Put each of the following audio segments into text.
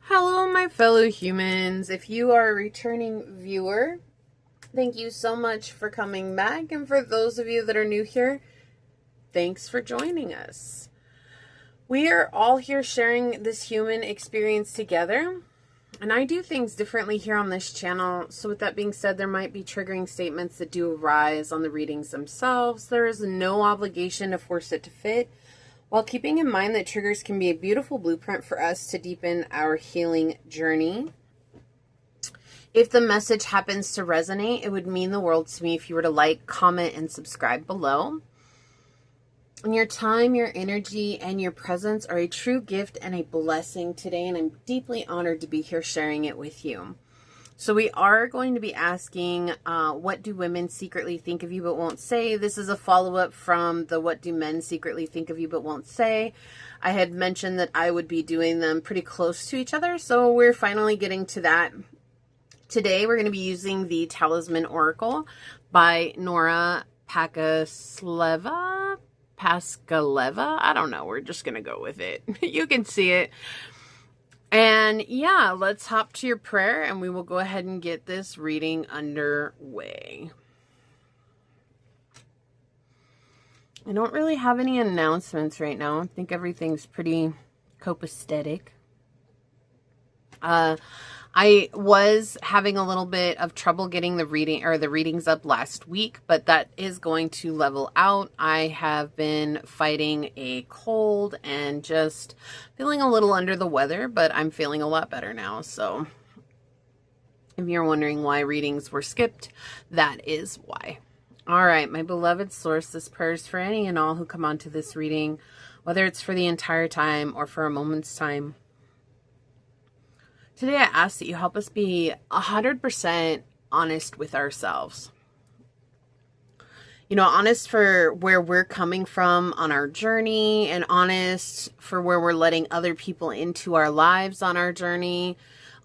Hello, my fellow humans. If you are a returning viewer, thank you so much for coming back. And for those of you that are new here, thanks for joining us. We are all here sharing this human experience together. And I do things differently here on this channel. So with that being said, there might be triggering statements that do arise on the readings themselves. There is no obligation to force it to fit, while keeping in mind that triggers can be a beautiful blueprint for us to deepen our healing journey. If the message happens to resonate, it would mean the world to me if you were to like, comment, and subscribe below. And your time, your energy, and your presence are a true gift and a blessing today, and I'm deeply honored to be here sharing it with you. So we are going to be asking, what do women secretly think of you but won't say? This is a follow-up from the what do men secretly think of you but won't say. I had mentioned that I would be doing them pretty close to each other, so we're finally getting to that. Today we're going to be using the Talisman Oracle by Nora Paskaleva. I don't know. We're just going to go with it. You can see it. And yeah, let's hop to your prayer and we will go ahead and get this reading underway. I don't really have any announcements right now. I think everything's pretty copacetic. I was having a little bit of trouble getting the readings up last week, but that is going to level out. I have been fighting a cold and just feeling a little under the weather, but I'm feeling a lot better now. So if you're wondering why readings were skipped, that is why. All right, my beloved source, this prayer is for any and all who come onto this reading, whether it's for the entire time or for a moment's time. Today, I ask that you help us be 100% honest with ourselves. You know, honest for where we're coming from on our journey, and honest for where we're letting other people into our lives on our journey.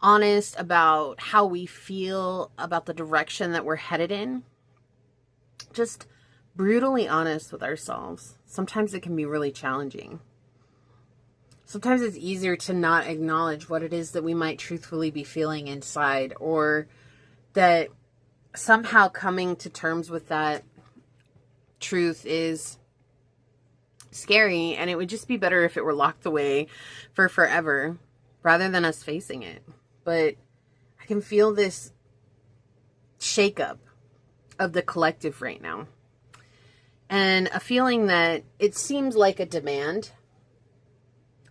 Honest about how we feel about the direction that we're headed in. Just brutally honest with ourselves. Sometimes it can be really challenging. Sometimes it's easier to not acknowledge what it is that we might truthfully be feeling inside, or that somehow coming to terms with that truth is scary, and it would just be better if it were locked away for forever rather than us facing it. But I can feel this shakeup of the collective right now, and a feeling that it seems like a demand.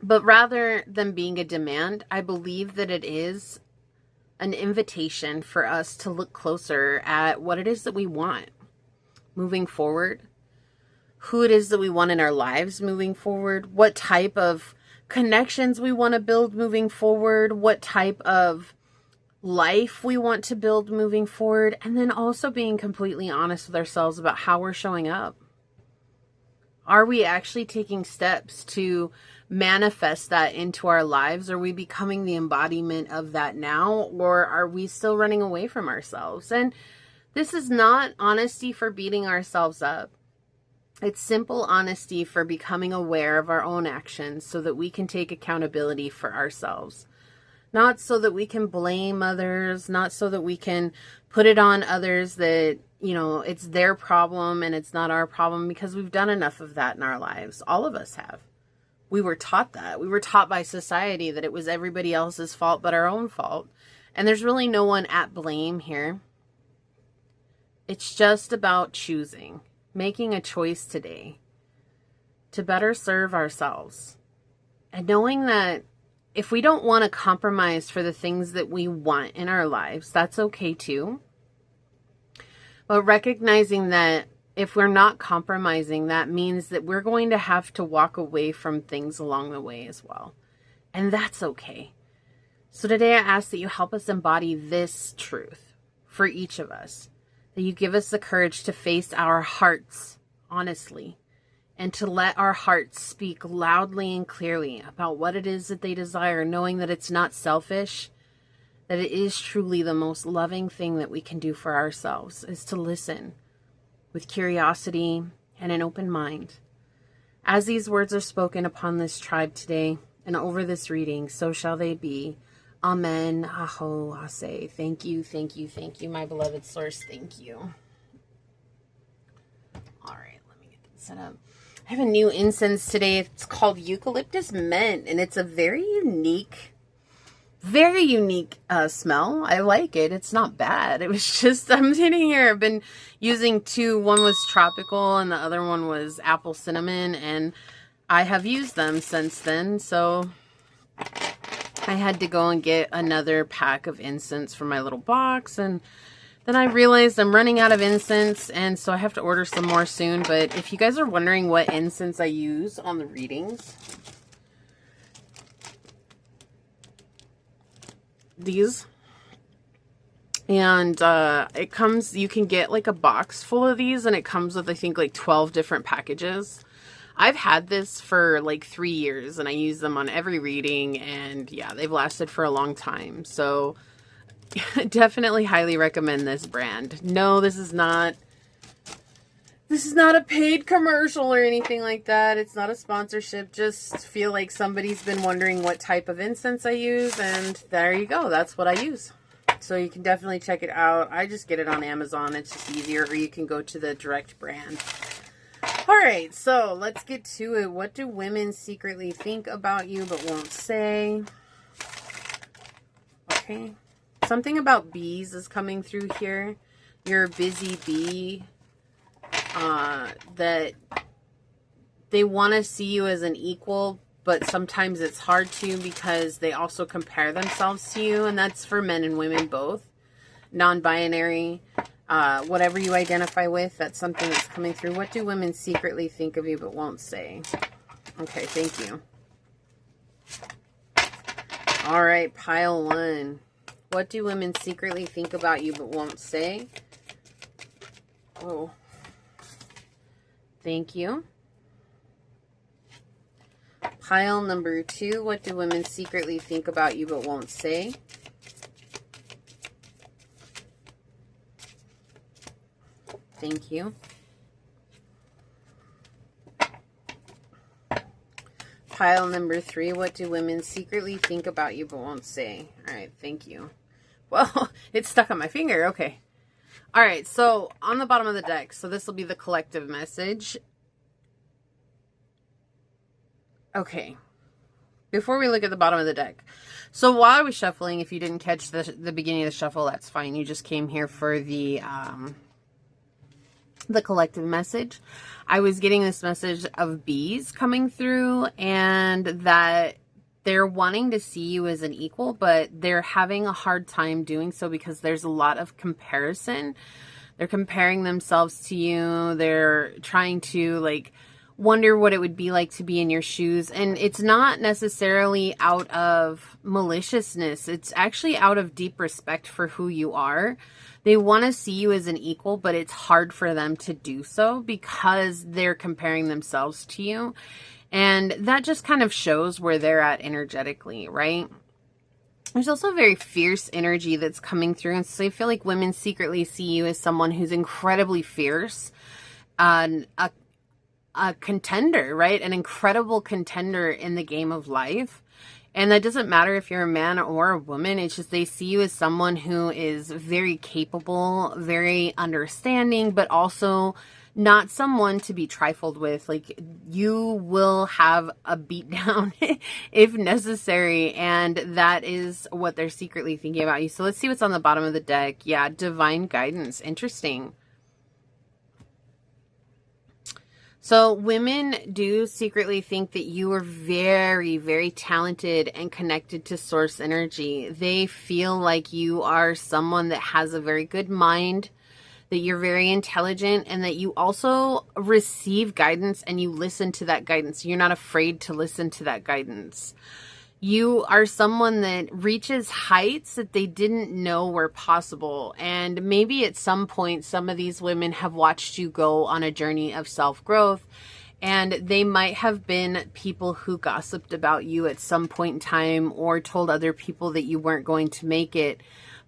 But rather than being a demand, I believe that it is an invitation for us to look closer at what it is that we want moving forward, who it is that we want in our lives moving forward, what type of connections we want to build moving forward, what type of life we want to build moving forward, and then also being completely honest with ourselves about how we're showing up. Are we actually taking steps to manifest that into our lives? Are we becoming the embodiment of that now? Or are we still running away from ourselves? And this is not honesty for beating ourselves up. It's simple honesty for becoming aware of our own actions so that we can take accountability for ourselves. Not so that we can blame others, not so that we can put it on others that, you know, it's their problem and it's not our problem, because we've done enough of that in our lives. All of us have. We were taught that. We were taught by society that it was everybody else's fault but our own fault. And there's really no one at blame here. It's just about choosing, making a choice today to better serve ourselves. And knowing that if we don't want to compromise for the things that we want in our lives, that's okay too. But recognizing that if we're not compromising, that means that we're going to have to walk away from things along the way as well. And that's okay. So today I ask that you help us embody this truth for each of us. That you give us the courage to face our hearts honestly, and to let our hearts speak loudly and clearly about what it is that they desire, knowing that it's not selfish, that it is truly the most loving thing that we can do for ourselves, is to listen with curiosity and an open mind. As these words are spoken upon this tribe today and over this reading, so shall they be. Amen. Aho, ase. Thank you, thank you, thank you, my beloved source. Thank you. All right, let me get this set up. I have a new incense today. It's called Eucalyptus Mint, and it's a very unique smell. I like it. It's not bad. It was just, I'm sitting here. I've been using two. One was tropical, and the other one was apple cinnamon, and I have used them since then, so I had to go and get another pack of incense for my little box, and then I realized I'm running out of incense, and so I have to order some more soon. But if you guys are wondering what incense I use on the readings, these, and it comes, you can get like a box full of these, and it comes with, I think, like 12 different packages. I've had this for like 3 years, and I use them on every reading, and yeah, they've lasted for a long time. So definitely highly recommend this brand. No, this is not a paid commercial or anything like that. It's not a sponsorship. Just feel like somebody's been wondering what type of incense I use, and there you go. That's what I use. So you can definitely check it out. I just get it on Amazon. It's just easier, or you can go to the direct brand. All right, so let's get to it. What do women secretly think about you but won't say? Okay. Something about bees is coming through here. You're a busy bee. That they want to see you as an equal, but sometimes it's hard to because they also compare themselves to you, and that's for men and women both. Non-binary. Whatever you identify with, that's something that's coming through. What do women secretly think of you but won't say? Okay, thank you. All right, pile one. What do women secretly think about you but won't say? Oh, thank you. Pile number two. What do women secretly think about you but won't say? Thank you. Pile number three. What do women secretly think about you but won't say? All right, thank you. Well, it's stuck on my finger. Okay. All right, so on the bottom of the deck, so this will be the collective message. Okay. Before we look at the bottom of the deck. So while I was shuffling, if you didn't catch the beginning of the shuffle, that's fine. You just came here for the collective message. I was getting this message of bees coming through, and that they're wanting to see you as an equal, but they're having a hard time doing so because there's a lot of comparison. They're comparing themselves to you. They're trying to like wonder what it would be like to be in your shoes. And it's not necessarily out of maliciousness. It's actually out of deep respect for who you are. They want to see you as an equal, but it's hard for them to do so because they're comparing themselves to you. And that just kind of shows where they're at energetically, right? There's also a very fierce energy that's coming through. And so I feel like women secretly see you as someone who's incredibly fierce, a contender, right? An incredible contender in the game of life. And that doesn't matter if you're a man or a woman. It's just they see you as someone who is very capable, very understanding, but also not someone to be trifled with. Like, you will have a beatdown if necessary, and that is what they're secretly thinking about you. So let's see what's on the bottom of the deck. Yeah, divine guidance. Interesting. So women do secretly think that you are very, very talented and connected to source energy. They feel like you are someone that has a very good mind, that you're very intelligent, and that you also receive guidance and you listen to that guidance. You're not afraid to listen to that guidance. You are someone that reaches heights that they didn't know were possible. And maybe at some point, some of these women have watched you go on a journey of self-growth, and they might have been people who gossiped about you at some point in time or told other people that you weren't going to make it.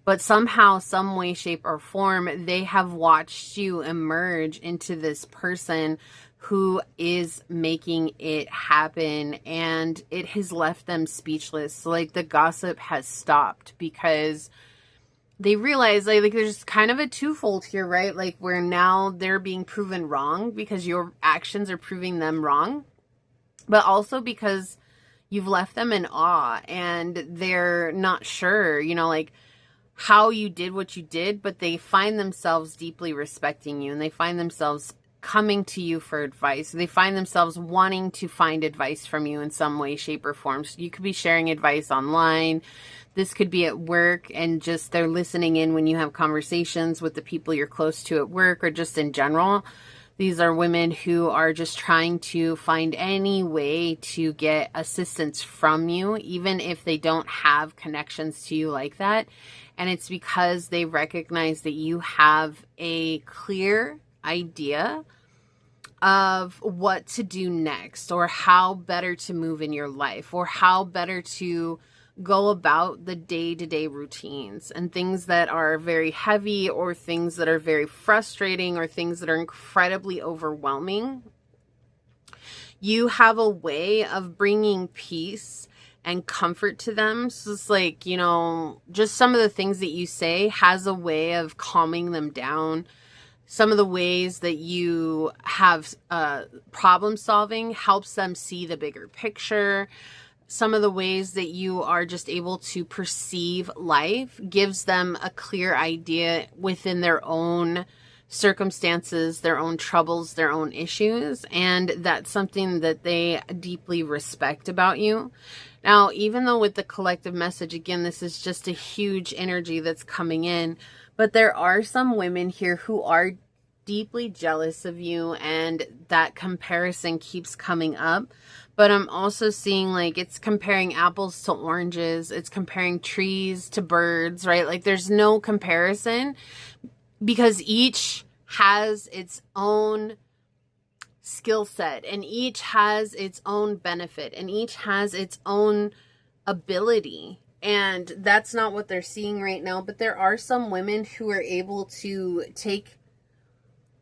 But somehow, some way, shape, or form, they have watched you emerge into this person who is making it happen, and it has left them speechless. So, like, the gossip has stopped because they realize, like there's kind of a twofold here, right? Like, where now they're being proven wrong because your actions are proving them wrong, but also because you've left them in awe and they're not sure, you know, like how you did what you did, but they find themselves deeply respecting you, and they find themselves coming to you for advice. They find themselves wanting to find advice from you in some way, shape, or form. So you could be sharing advice online. This could be at work, and just they're listening in when you have conversations with the people you're close to at work, or just in general. These are women who are just trying to find any way to get assistance from you, even if they don't have connections to you like that. And it's because they recognize that you have a clear idea of what to do next, or how better to move in your life, or how better to go about the day-to-day routines, and things that are very heavy, or things that are very frustrating, or things that are incredibly overwhelming. You have a way of bringing peace and comfort to them. So it's like, you know, just some of the things that you say has a way of calming them down. Some of the ways that you have problem solving helps them see the bigger picture. Some of the ways that you are just able to perceive life gives them a clear idea within their own circumstances, their own troubles, their own issues. And that's something that they deeply respect about you. Now, even though with the collective message, again, this is just a huge energy that's coming in, but there are some women here who are deeply jealous of you, and that comparison keeps coming up. But I'm also seeing, like, it's comparing apples to oranges. It's comparing trees to birds, right? Like, there's no comparison, because each has its own skill set, and each has its own benefit, and each has its own ability. And that's not what they're seeing right now. But there are some women who are able to take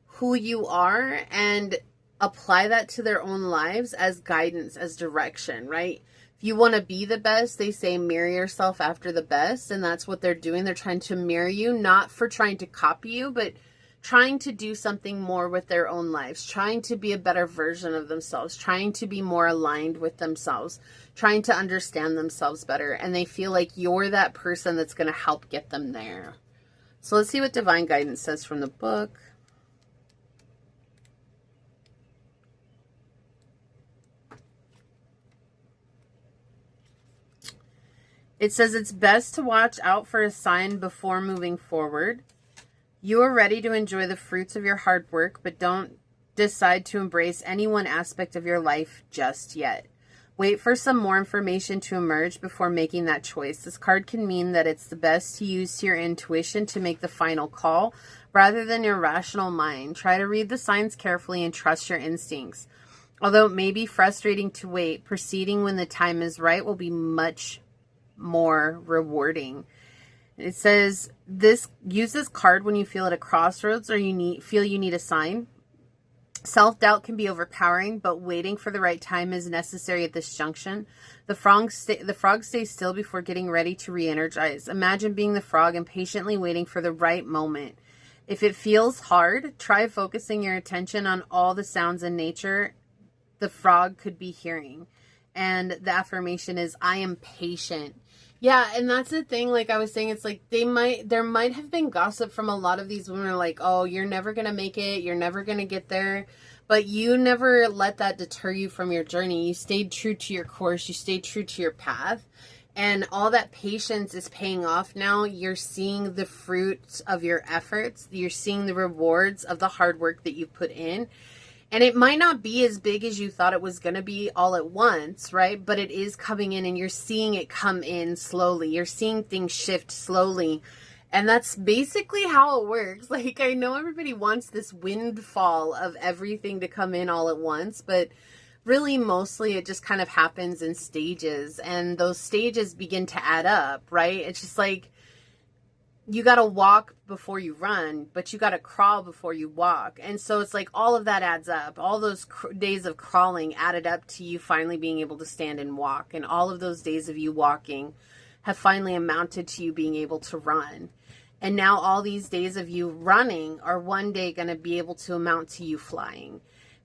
who you are and apply that to their own lives as guidance, as direction, right? If you want to be the best, they say mirror yourself after the best. And that's what they're doing. They're trying to mirror you, not for trying to copy you, but trying to do something more with their own lives, trying to be a better version of themselves, trying to be more aligned with themselves, trying to understand themselves better. And they feel like you're that person that's going to help get them there. So let's see what divine guidance says from the book. It says it's best to watch out for a sign before moving forward. You are ready to enjoy the fruits of your hard work, but don't decide to embrace any one aspect of your life just yet. Wait for some more information to emerge before making that choice. This card can mean that it's the best to use your intuition to make the final call rather than your rational mind. Try to read the signs carefully and trust your instincts. Although it may be frustrating to wait, proceeding when the time is right will be much more rewarding. It says use this card when you feel at a crossroads, or feel you need a sign. Self-doubt can be overpowering, but waiting for the right time is necessary at this junction. The frog stays still before getting ready to re-energize. Imagine being the frog and patiently waiting for the right moment. If it feels hard, try focusing your attention on all the sounds in nature the frog could be hearing. And the affirmation is, I am patient. Yeah, and that's the thing, like I was saying, it's like there might have been gossip from a lot of these women, are like, oh, you're never going to make it, you're never going to get there. But you never let that deter you from your journey. You stayed true to your course, you stayed true to your path. And all that patience is paying off now. You're seeing the fruits of your efforts. You're seeing the rewards of the hard work that you've put in. And it might not be as big as you thought it was going to be all at once, right? But it is coming in, and you're seeing it come in slowly. You're seeing things shift slowly. And that's basically how it works. Like, I know everybody wants this windfall of everything to come in all at once, but really mostly it just kind of happens in stages. And those stages begin to add up, right? It's just like, you got to walk before you run, but you got to crawl before you walk. And so it's like all of that adds up. All those days of crawling added up to you finally being able to stand and walk. And all of those days of you walking have finally amounted to you being able to run. And now all these days of you running are one day going to be able to amount to you flying.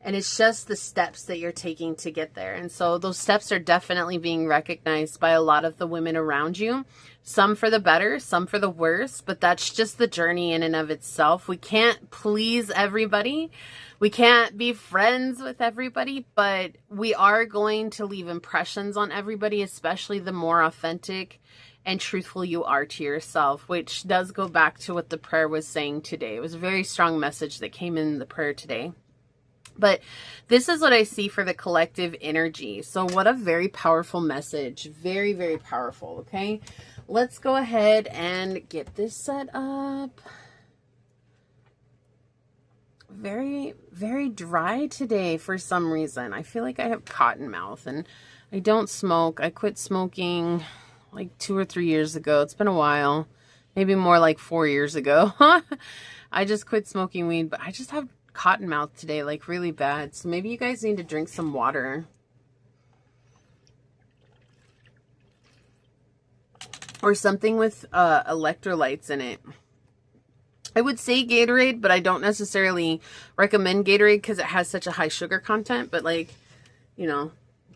And it's just the steps that you're taking to get there. And so those steps are definitely being recognized by a lot of the women around you. Some for the better, some for the worse, but that's just the journey in and of itself. We can't please everybody. We can't be friends with everybody, but we are going to leave impressions on everybody, especially the more authentic and truthful you are to yourself, which does go back to what the prayer was saying today. It was a very strong message that came in the prayer today. But this is what I see for the collective energy. So what a very powerful message. Very, very powerful. Okay. Let's go ahead and get this set up. Very, very dry today for some reason. I feel like I have cotton mouth and I don't smoke. I quit smoking like 2 or 3 years ago. It's been a while. Maybe more like 4 years ago. I just quit smoking weed, but I just have cotton mouth today, like really bad. So maybe you guys need to drink some water. Or something with electrolytes in it. I would say Gatorade, but I don't necessarily recommend Gatorade because it has such a high sugar content. But like, you know,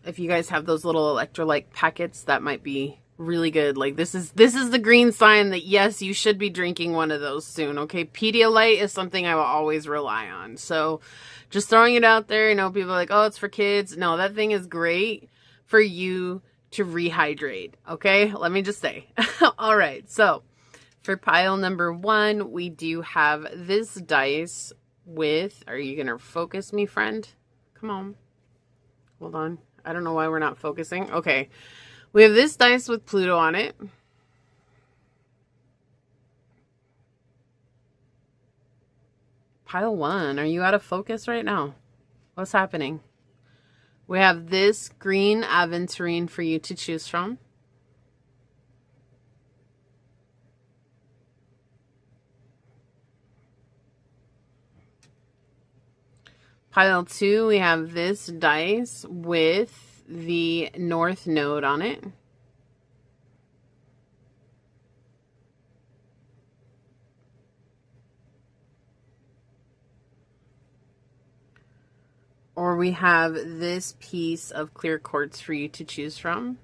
if you guys have those little electrolyte packets, that might be really good. Like this is the green sign that yes, you should be drinking one of those soon. Okay, Pedialyte is something I will always rely on. So just throwing it out there. You know, people are like, oh, it's for kids. No, that thing is great for you to rehydrate. Okay, let me just say. All right, so for pile number 1, we do have this dice with, are you gonna focus me, friend? Come on, hold on. I don't know why we're not focusing. Okay. We have this dice with Pluto on it. Pile 1, are you out of focus right now? What's happening? We have this green aventurine for you to choose from. Pile 2, we have this dice with the North Node on it. Or we have this piece of clear quartz for you to choose from.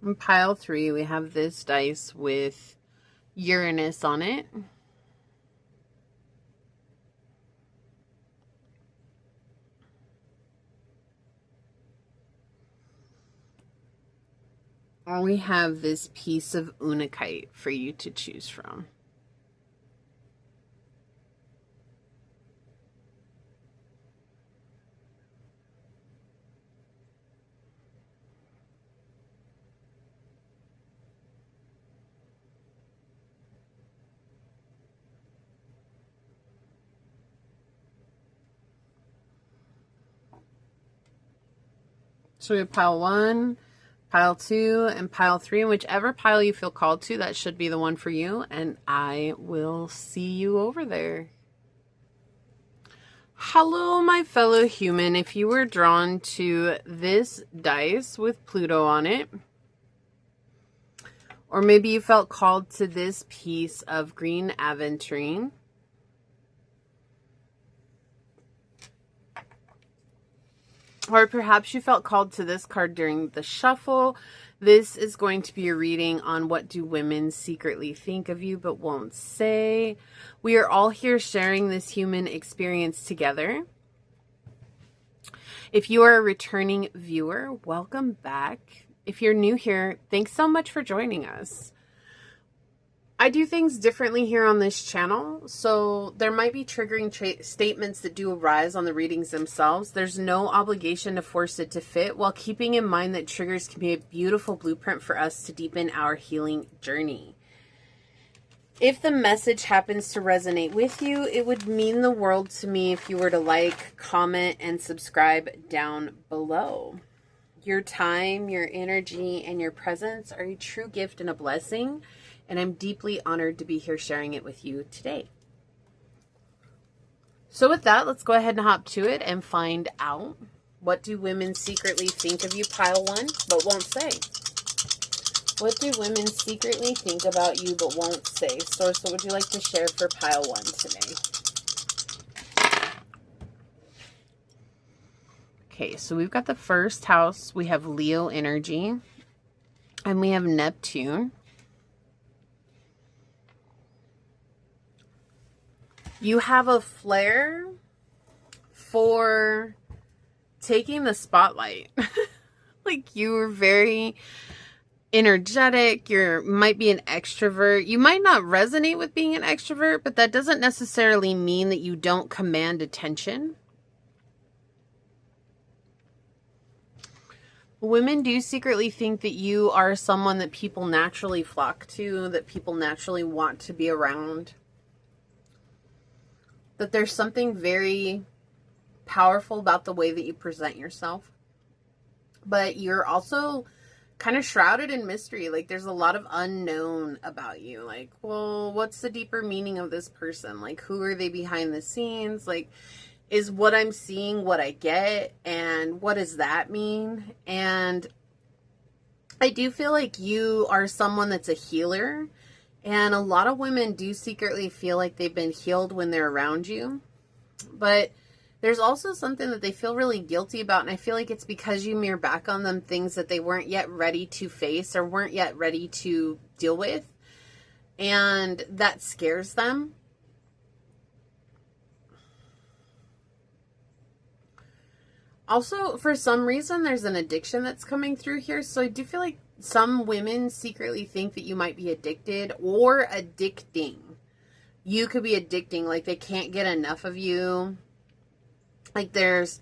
In pile 3, we have this dice with Uranus on it. Or we have this piece of Unakite for you to choose from. So we have pile 1, pile 2, and pile 3. And whichever pile you feel called to, that should be the one for you. And I will see you over there. Hello, my fellow human. If you were drawn to this dice with Pluto on it, or maybe you felt called to this piece of green aventurine, or perhaps you felt called to this card during the shuffle. This is going to be a reading on what do women secretly think of you but won't say. We are all here sharing this human experience together. If you are a returning viewer, welcome back. If you're new here, thanks so much for joining us. I do things differently here on this channel, so there might be triggering statements that do arise on the readings themselves. There's no obligation to force it to fit, while keeping in mind that triggers can be a beautiful blueprint for us to deepen our healing journey. If the message happens to resonate with you, it would mean the world to me if you were to like, comment, and subscribe down below. Your time, your energy, and your presence are a true gift and a blessing, and I'm deeply honored to be here sharing it with you today. So with that, let's go ahead and hop to it and find out, what do women secretly think of you, pile 1, but won't say? What do women secretly think about you but won't say? Source, what would you like to share for pile 1 today? Okay, so we've got the first house. We have Leo energy. And we have Neptune. You have a flair for taking the spotlight. Like, you were very energetic. You might be an extrovert. You might not resonate with being an extrovert, but that doesn't necessarily mean that you don't command attention. Women do secretly think that you are someone that people naturally flock to, that people naturally want to be around. That there's something very powerful about the way that you present yourself. But you're also kind of shrouded in mystery. Like, there's a lot of unknown about you. Like, well, what's the deeper meaning of this person? Like, who are they behind the scenes? Like, is what I'm seeing what I get? And what does that mean? And I do feel like you are someone that's a healer. And a lot of women do secretly feel like they've been healed when they're around you. But there's also something that they feel really guilty about. And I feel like it's because you mirror back on them things that they weren't yet ready to face or weren't yet ready to deal with. And that scares them. Also, for some reason, there's an addiction that's coming through here. So I do feel like some women secretly think that you might be addicted or addicting. You could be addicting, like they can't get enough of you. Like there's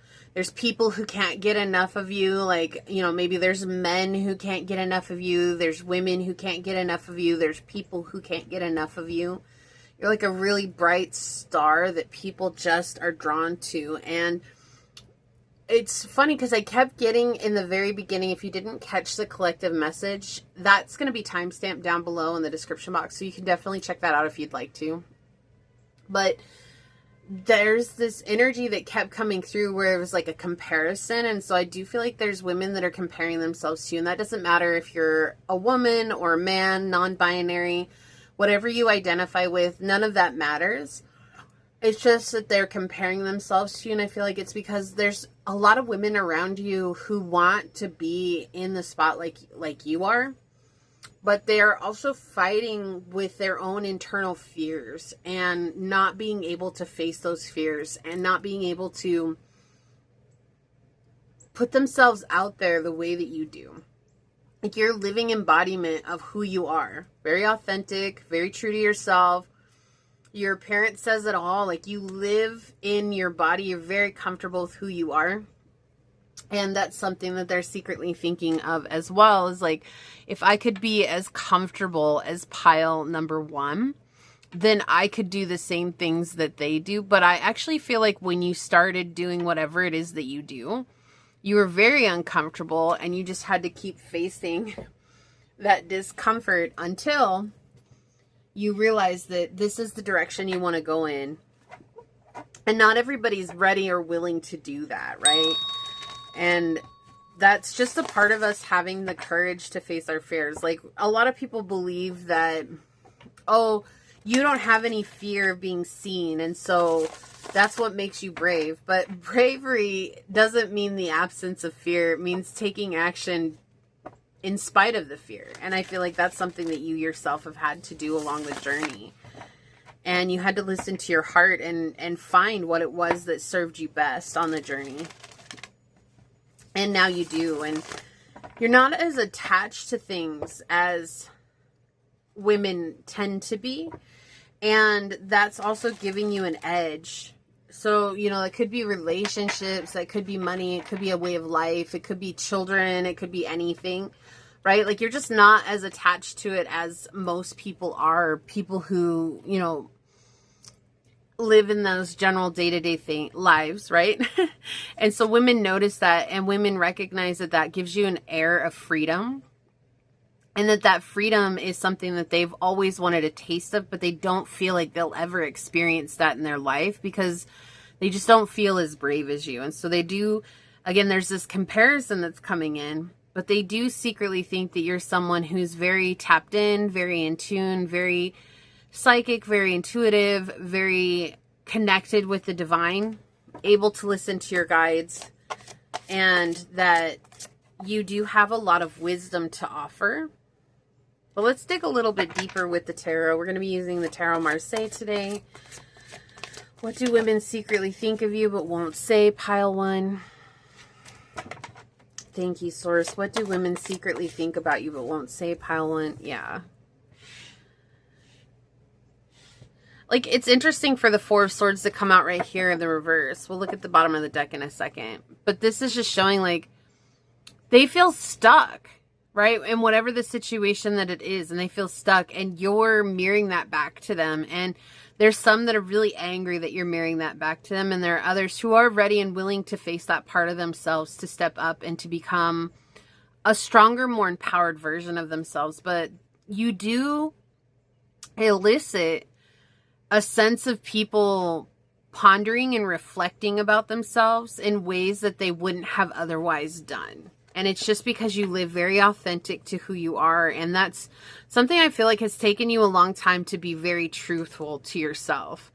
people who can't get enough of you. Like, you know, maybe there's men who can't get enough of you. There's women who can't get enough of you. There's people who can't get enough of you. You're like a really bright star that people just are drawn to. And it's funny because I kept getting in the very beginning, if you didn't catch the collective message, that's going to be timestamped down below in the description box. So you can definitely check that out if you'd like to. But there's this energy that kept coming through where it was like a comparison. And so I do feel like there's women that are comparing themselves to you. And that doesn't matter if you're a woman or a man, non-binary, whatever you identify with, none of that matters. It's just that they're comparing themselves to you. And I feel like it's because there's a lot of women around you who want to be in the spot like you are. But they are also fighting with their own internal fears and not being able to face those fears and not being able to put themselves out there the way that you do. Like, you're living embodiment of who you are. Very authentic, very true to yourself. Your parent says it all. Like, you live in your body. You're very comfortable with who you are. And that's something that they're secretly thinking of as well, is like, if I could be as comfortable as pile number 1, then I could do the same things that they do. But I actually feel like when you started doing whatever it is that you do, you were very uncomfortable and you just had to keep facing that discomfort until you realize that this is the direction you want to go in. And not everybody's ready or willing to do that, right? And that's just a part of us having the courage to face our fears. Like, a lot of people believe that, oh, you don't have any fear of being seen, and so that's what makes you brave. But bravery doesn't mean the absence of fear. It means taking action in spite of the fear. And I feel like that's something that you yourself have had to do along the journey. And you had to listen to your heart and find what it was that served you best on the journey. And now you do. And you're not as attached to things as women tend to be. And that's also giving you an edge. So, you know, it could be relationships, that could be money, it could be a way of life, it could be children, it could be anything, right? Like, you're just not as attached to it as most people are, people who, you know, live in those general day-to-day lives, right? And so women notice that, and women recognize that that gives you an air of freedom. And that freedom is something that they've always wanted a taste of, but they don't feel like they'll ever experience that in their life because they just don't feel as brave as you. And so they do, again, there's this comparison that's coming in, but they do secretly think that you're someone who's very tapped in, very in tune, very psychic, very intuitive, very connected with the divine, able to listen to your guides, and that you do have a lot of wisdom to offer. But let's dig a little bit deeper with the tarot. We're going to be using the Tarot Marseille today. What do women secretly think of you but won't say? Pile 1. Thank you, Source. What do women secretly think about you but won't say? Pile 1. Yeah. Like, it's interesting for the Four of Swords to come out right here in the reverse. We'll look at the bottom of the deck in a second. But this is just showing, like, they feel stuck, right? In whatever the situation that it is, and they feel stuck, and you're mirroring that back to them. And there's some that are really angry that you're mirroring that back to them, and there are others who are ready and willing to face that part of themselves, to step up and to become a stronger, more empowered version of themselves. But you do elicit a sense of people pondering and reflecting about themselves in ways that they wouldn't have otherwise done. And it's just because you live very authentic to who you are. And that's something I feel like has taken you a long time to be very truthful to yourself.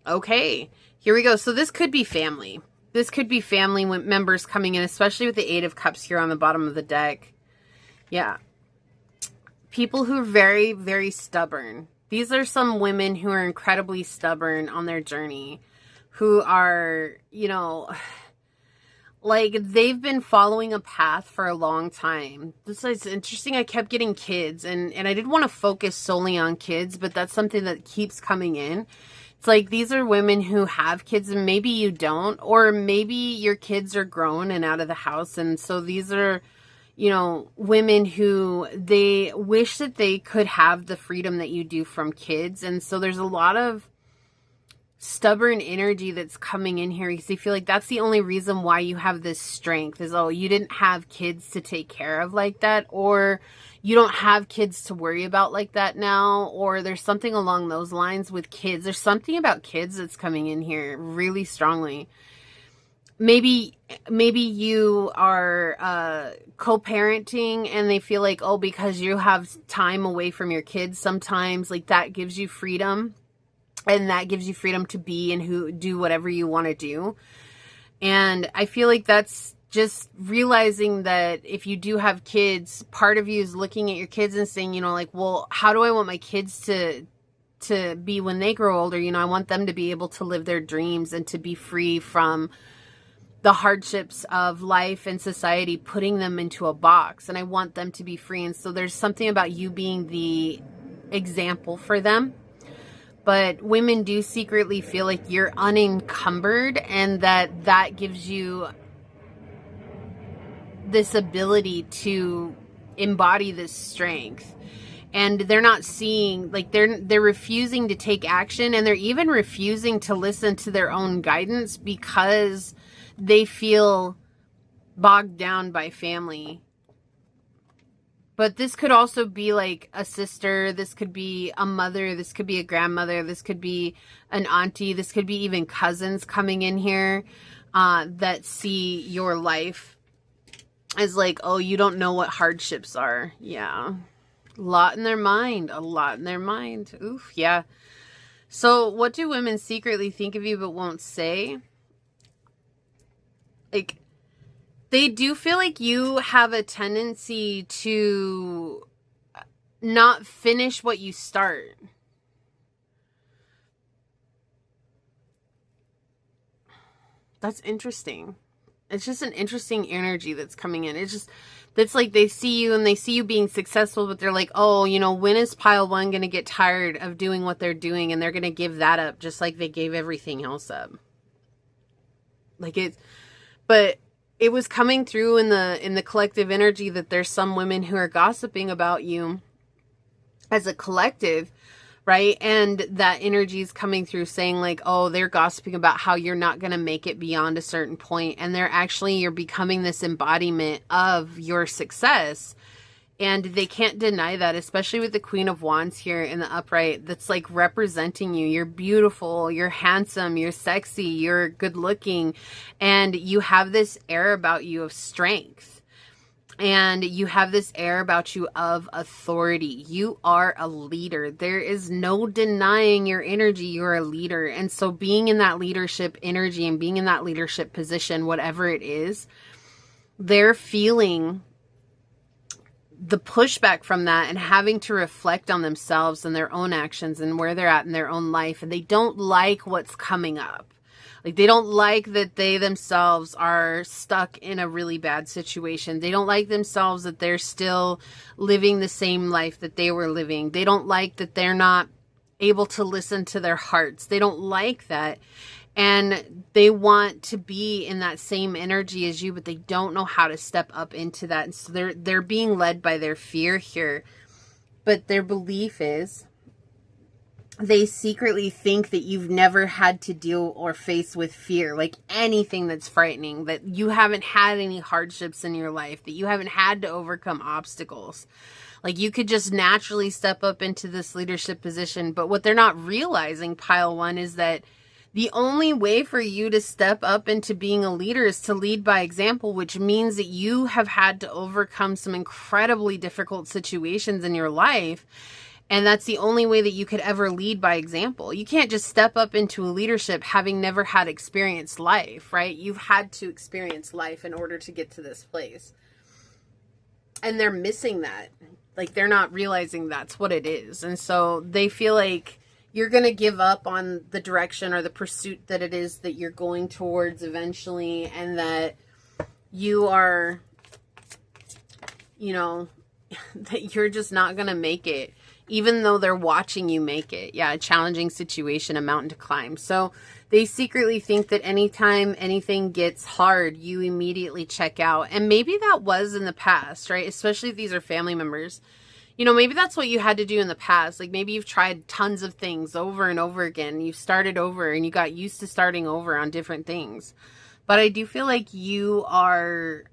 Okay, here we go. So this could be family. This could be family members coming in, especially with the Eight of Cups here on the bottom of the deck. Yeah. People who are very, very stubborn. These are some women who are incredibly stubborn on their journey, who are, you know, like, they've been following a path for a long time. This is interesting. I kept getting kids, and I didn't want to focus solely on kids, but that's something that keeps coming in. It's like, these are women who have kids, and maybe you don't, or maybe your kids are grown and out of the house. And so these are, you know, women who they wish that they could have the freedom that you do from kids. And so there's a lot of stubborn energy that's coming in here because they feel like that's the only reason why you have this strength is, oh, you didn't have kids to take care of like that, or you don't have kids to worry about like that now, or there's something along those lines with kids. There's something about kids that's coming in here really strongly. Maybe you are co-parenting and they feel like, oh, because you have time away from your kids sometimes, like, that gives you freedom, and that gives you freedom to be and do whatever you want to do. And I feel like that's just realizing that if you do have kids, part of you is looking at your kids and saying, you know, like, well, how do I want my kids to be when they grow older? You know, I want them to be able to live their dreams and to be free from the hardships of life and society putting them into a box, and I want them to be free. And so there's something about you being the example for them. But women do secretly feel like you're unencumbered, and that gives you this ability to embody this strength. And they're not seeing, like, they're refusing to take action, and they're even refusing to listen to their own guidance because they feel bogged down by family. But this could also be like a sister, this could be a mother, this could be a grandmother, this could be an auntie, this could be even cousins coming in here that see your life as like, oh, you don't know what hardships are. Yeah. A lot in their mind. A lot in their mind. Oof, yeah. So what do women secretly think of you but won't say? Like, they do feel like you have a tendency to not finish what you start. That's interesting. It's just an interesting energy that's coming in. It's just, that's like they see you and they see you being successful, but they're like, oh, you know, when is pile one going to get tired of doing what they're doing? And they're going to give that up just like they gave everything else up. Like it's, but it was coming through in the collective energy that there's some women who are gossiping about you as a collective, right? And that energy is coming through saying like, oh, they're gossiping about how you're not going to make it beyond a certain point. And you're becoming this embodiment of your success. And they can't deny that, especially with the Queen of Wands here in the upright. That's like representing you. You're beautiful, you're handsome, you're sexy, you're good looking. And you have this air about you of strength. And you have this air about you of authority. You are a leader. There is no denying your energy. You're a leader. And so being in that leadership energy and being in that leadership position, whatever it is, they're feeling the pushback from that and having to reflect on themselves and their own actions and where they're at in their own life. And they don't like what's coming up. Like, they don't like that they themselves are stuck in a really bad situation. They don't like themselves that they're still living the same life that they were living. They don't like that they're not able to listen to their hearts. They don't like that. And they want to be in that same energy as you, but they don't know how to step up into that. And so they're being led by their fear here. But their belief is, they secretly think that you've never had to deal or face with fear, like anything that's frightening, that you haven't had any hardships in your life, that you haven't had to overcome obstacles. Like you could just naturally step up into this leadership position. But what they're not realizing, pile one, is that the only way for you to step up into being a leader is to lead by example, which means that you have had to overcome some incredibly difficult situations in your life. And that's the only way that you could ever lead by example. You can't just step up into a leadership having never had experienced life, right? You've had to experience life in order to get to this place. And they're missing that. Like, they're not realizing that's what it is. And so they feel like you're going to give up on the direction or the pursuit that it is that you're going towards eventually. And that you are, you know, that you're just not going to make it. Even though they're watching you make it. Yeah, a challenging situation, a mountain to climb. So they secretly think that anytime anything gets hard, you immediately check out. And maybe that was in the past, right? Especially if these are family members. You know, maybe that's what you had to do in the past. Like maybe you've tried tons of things over and over again. You started over and you got used to starting over on different things. But I do feel like you are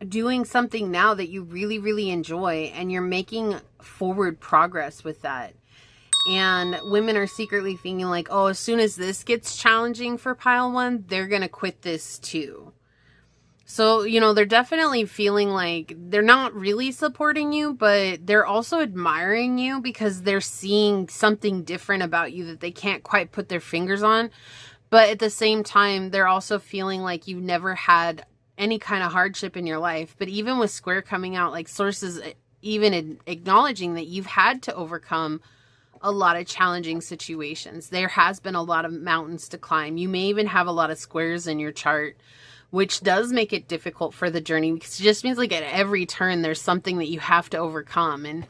doing something now that you really, really enjoy, and you're making forward progress with that. And women are secretly thinking like, oh, as soon as this gets challenging for pile one, they're going to quit this too. So, you know, they're definitely feeling like they're not really supporting you, but they're also admiring you because they're seeing something different about you that they can't quite put their fingers on. But at the same time, they're also feeling like you've never had any kind of hardship in your life. But even with square coming out, like sources even acknowledging that you've had to overcome a lot of challenging situations. There has been a lot of mountains to climb. You may even have a lot of squares in your chart, which does make it difficult for the journey, because it just means like at every turn there's something that you have to overcome. And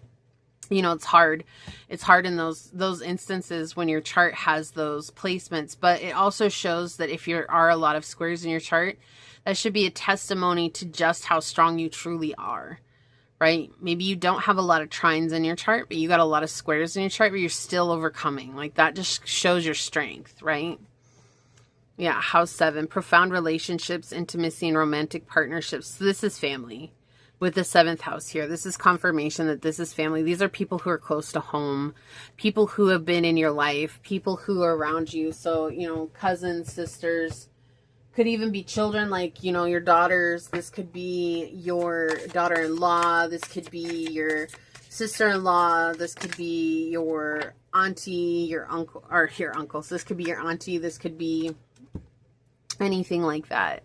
you know, it's hard. It's hard in those instances when your chart has those placements. But it also shows that if there are a lot of squares in your chart, that should be a testimony to just how strong you truly are, right? Maybe you don't have a lot of trines in your chart, but you got a lot of squares in your chart, but you're still overcoming. Like that just shows your strength, right? Yeah, house 7, profound relationships, intimacy, and romantic partnerships. So this is family with the 7th house here. This is confirmation that this is family. These are people who are close to home, people who have been in your life, people who are around you. So, you know, cousins, sisters, could even be children, like, you know, your daughters. This could be your daughter-in-law. This could be your sister-in-law. This could be your auntie, your uncle, or your uncles. This could be your auntie. This could be anything like that.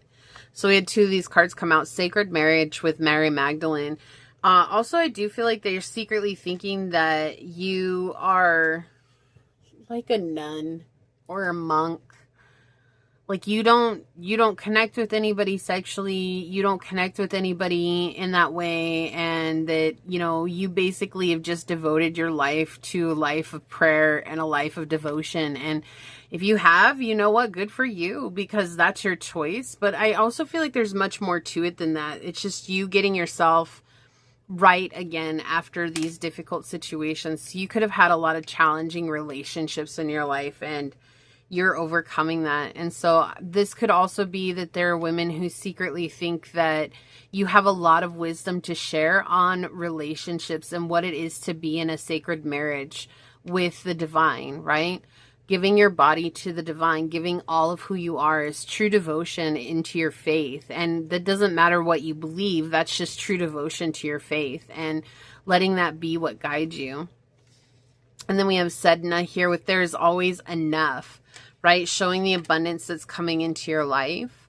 So we had 2 of these cards come out. Sacred Marriage with Mary Magdalene. Also, I do feel like they're secretly thinking that you are like a nun or a monk. Like you don't connect with anybody sexually, you don't connect with anybody in that way, and that, you know, you basically have just devoted your life to a life of prayer and a life of devotion. And if you have, you know what, good for you, because that's your choice. But I also feel like there's much more to it than that. It's just you getting yourself right again after these difficult situations. You could have had a lot of challenging relationships in your life, and you're overcoming that. And so this could also be that there are women who secretly think that you have a lot of wisdom to share on relationships and what it is to be in a sacred marriage with the divine, right? Giving your body to the divine, giving all of who you are is true devotion into your faith. And that doesn't matter what you believe, that's just true devotion to your faith, and letting that be what guides you. And then we have Sedna here with there's always enough, right? Showing the abundance that's coming into your life.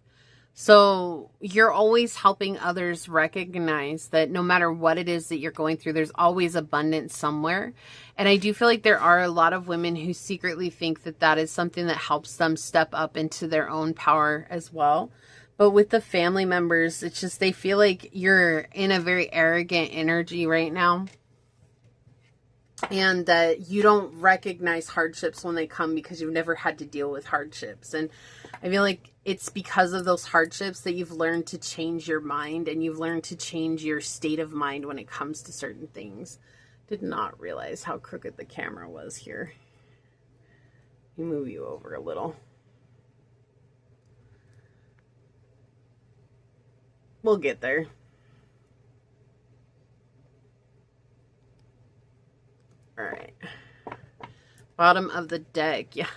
So you're always helping others recognize that no matter what it is that you're going through, there's always abundance somewhere. And I do feel like there are a lot of women who secretly think that that is something that helps them step up into their own power as well. But with the family members, it's just they feel like you're in a very arrogant energy right now, and that you don't recognize hardships when they come because you've never had to deal with hardships. And I feel like it's because of those hardships that you've learned to change your mind, and you've learned to change your state of mind when it comes to certain things. Did not realize how crooked the camera was here. Let me move you over a little. We'll get there. All right. Bottom of the deck. Yeah.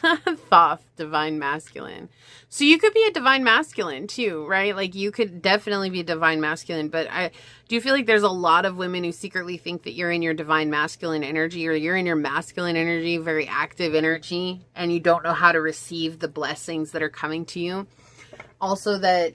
Thoth, divine masculine. So you could be a divine masculine too, right? Like you could definitely be a divine masculine, but I do feel like there's a lot of women who secretly think that you're in your divine masculine energy, or you're in your masculine energy, very active energy, and you don't know how to receive the blessings that are coming to you. Also, that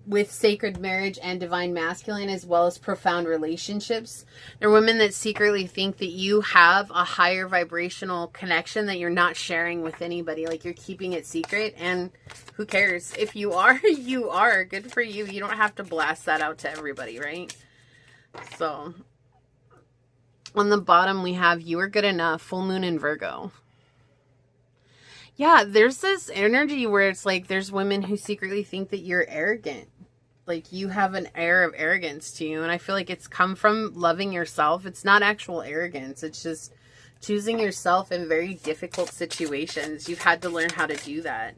with sacred marriage and divine masculine, as well as profound relationships, there are women that secretly think that you have a higher vibrational connection that you're not sharing with anybody. Like you're keeping it secret, and who cares? If you are, you are. Good for you. You don't have to blast that out to everybody, right? So on the bottom, we have you are good enough, full moon in Virgo. Yeah, there's this energy where it's like there's women who secretly think that you're arrogant. Like you have an air of arrogance to you. And I feel like it's come from loving yourself. It's not actual arrogance. It's just choosing yourself in very difficult situations. You've had to learn how to do that.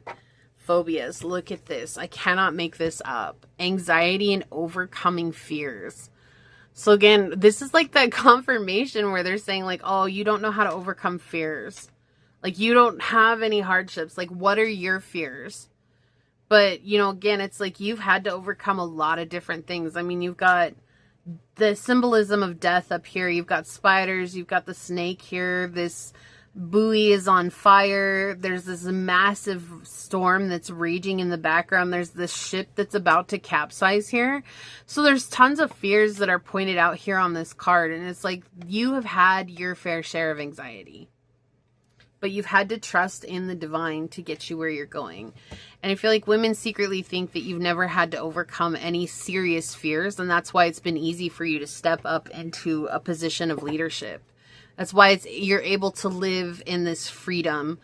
Phobias. Look at this. I cannot make this up. Anxiety and overcoming fears. So again, this is like that confirmation where they're saying like, oh, you don't know how to overcome fears. Like you don't have any hardships. Like what are your fears? But, you know, again, it's like you've had to overcome a lot of different things. I mean, you've got the symbolism of death up here. You've got spiders. You've got the snake here. This buoy is on fire. There's this massive storm that's raging in the background. There's this ship that's about to capsize here. So there's tons of fears that are pointed out here on this card. And it's like you have had your fair share of anxiety, but you've had to trust in the divine to get you where you're going. And I feel like women secretly think that you've never had to overcome any serious fears, and that's why it's been easy for you to step up into a position of leadership. That's why you're able to live in this freedom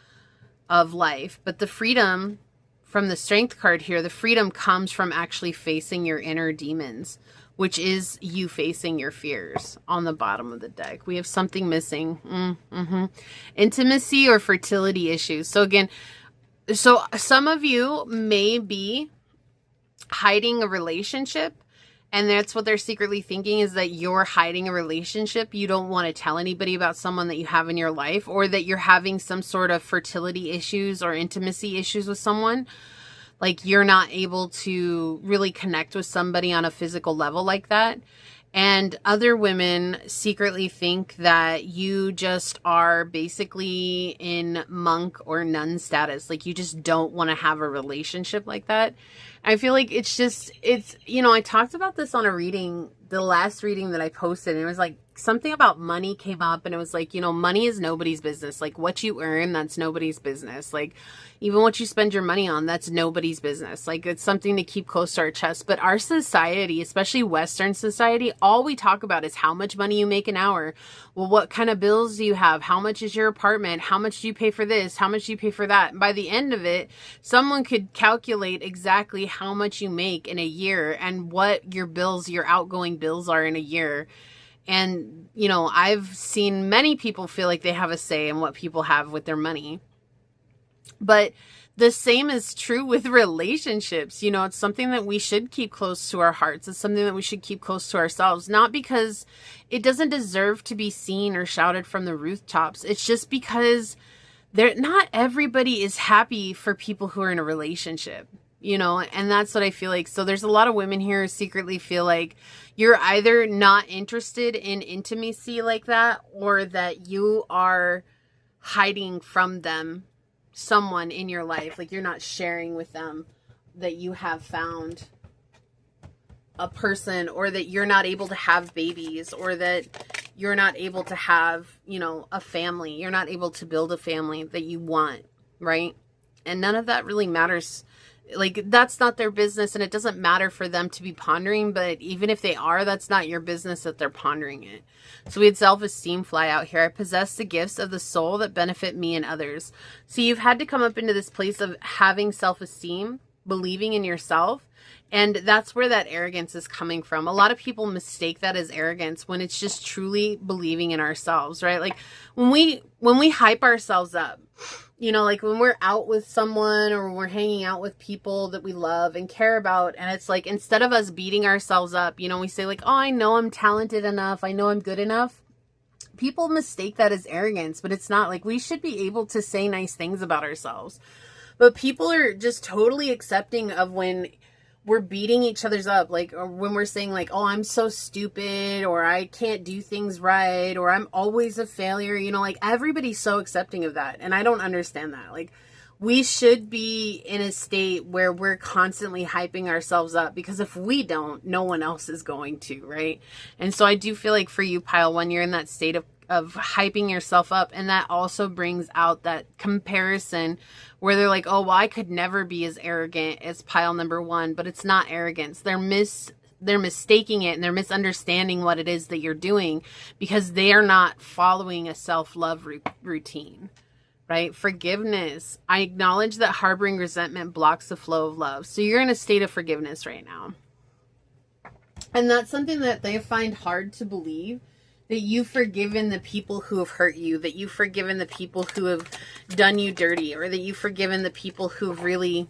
of life. But the freedom from the Strength card here, the freedom comes from actually facing your inner demons, which is you facing your fears. On the bottom of the deck, we have something missing. Intimacy or fertility issues. So again, so some of you may be hiding a relationship, and that's what they're secretly thinking, is that you're hiding a relationship. You don't want to tell anybody about someone that you have in your life, or that you're having some sort of fertility issues or intimacy issues with someone. Like you're not able to really connect with somebody on a physical level like that. And other women secretly think that you just are basically in monk or nun status. Like you just don't want to have a relationship like that. I feel like it's, you know, I talked about this on a reading the last reading that I posted, and it was like something about money came up, and it was like, you know, money is nobody's business. Like what you earn, that's nobody's business. Like even what you spend your money on, that's nobody's business. Like it's something to keep close to our chest. But our society, especially Western society, all we talk about is how much money you make an hour. Well, what kind of bills do you have? How much is your apartment? How much do you pay for this? How much do you pay for that? And by the end of it, someone could calculate exactly how much you make in a year and what your bills, your outgoing bills are in a year. And, you know, I've seen many people feel like they have a say in what people have with their money. But the same is true with relationships. You know, it's something that we should keep close to our hearts. It's something that we should keep close to ourselves. Not because it doesn't deserve to be seen or shouted from the rooftops. It's just because not everybody is happy for people who are in a relationship. You know, and that's what I feel like. So there's a lot of women here who secretly feel like you're either not interested in intimacy like that, or that you are hiding from them someone in your life. Like you're not sharing with them that you have found a person, or that you're not able to have babies, or that you're not able to have, you know, a family. You're not able to build a family that you want, right? And none of that really matters. Like that's not their business, and it doesn't matter for them to be pondering, but even if they are, that's not your business that they're pondering it. So we had self-esteem fly out here. I possess the gifts of the soul that benefit me and others. So you've had to come up into this place of having self-esteem, believing in yourself, and that's where that arrogance is coming from. A lot of people mistake that as arrogance when it's just truly believing in ourselves, right? Like when we hype ourselves up, you know, like when we're out with someone or we're hanging out with people that we love and care about, and it's like, instead of us beating ourselves up, you know, we say like, oh, I know I'm talented enough. I know I'm good enough. People mistake that as arrogance, but it's not. Like we should be able to say nice things about ourselves. But people are just totally accepting of when we're beating each other's up, like, or when we're saying like, oh, I'm so stupid, or I can't do things right, or I'm always a failure, you know, like everybody's so accepting of that. And I don't understand that. Like we should be in a state where we're constantly hyping ourselves up, because if we don't, no one else is going to, right? And so I do feel like for you, Pile 1, you're in that state of hyping yourself up, and that also brings out that comparison where they're like, oh, well, I could never be as arrogant as Pile number 1, but it's not arrogance. They're mistaking it, and they're misunderstanding what it is that you're doing, because they are not following a self-love routine, right? Forgiveness. I acknowledge that harboring resentment blocks the flow of love. So you're in a state of forgiveness right now. And that's something that they find hard to believe, that you've forgiven the people who have hurt you, that you've forgiven the people who have done you dirty, or that you've forgiven the people who've really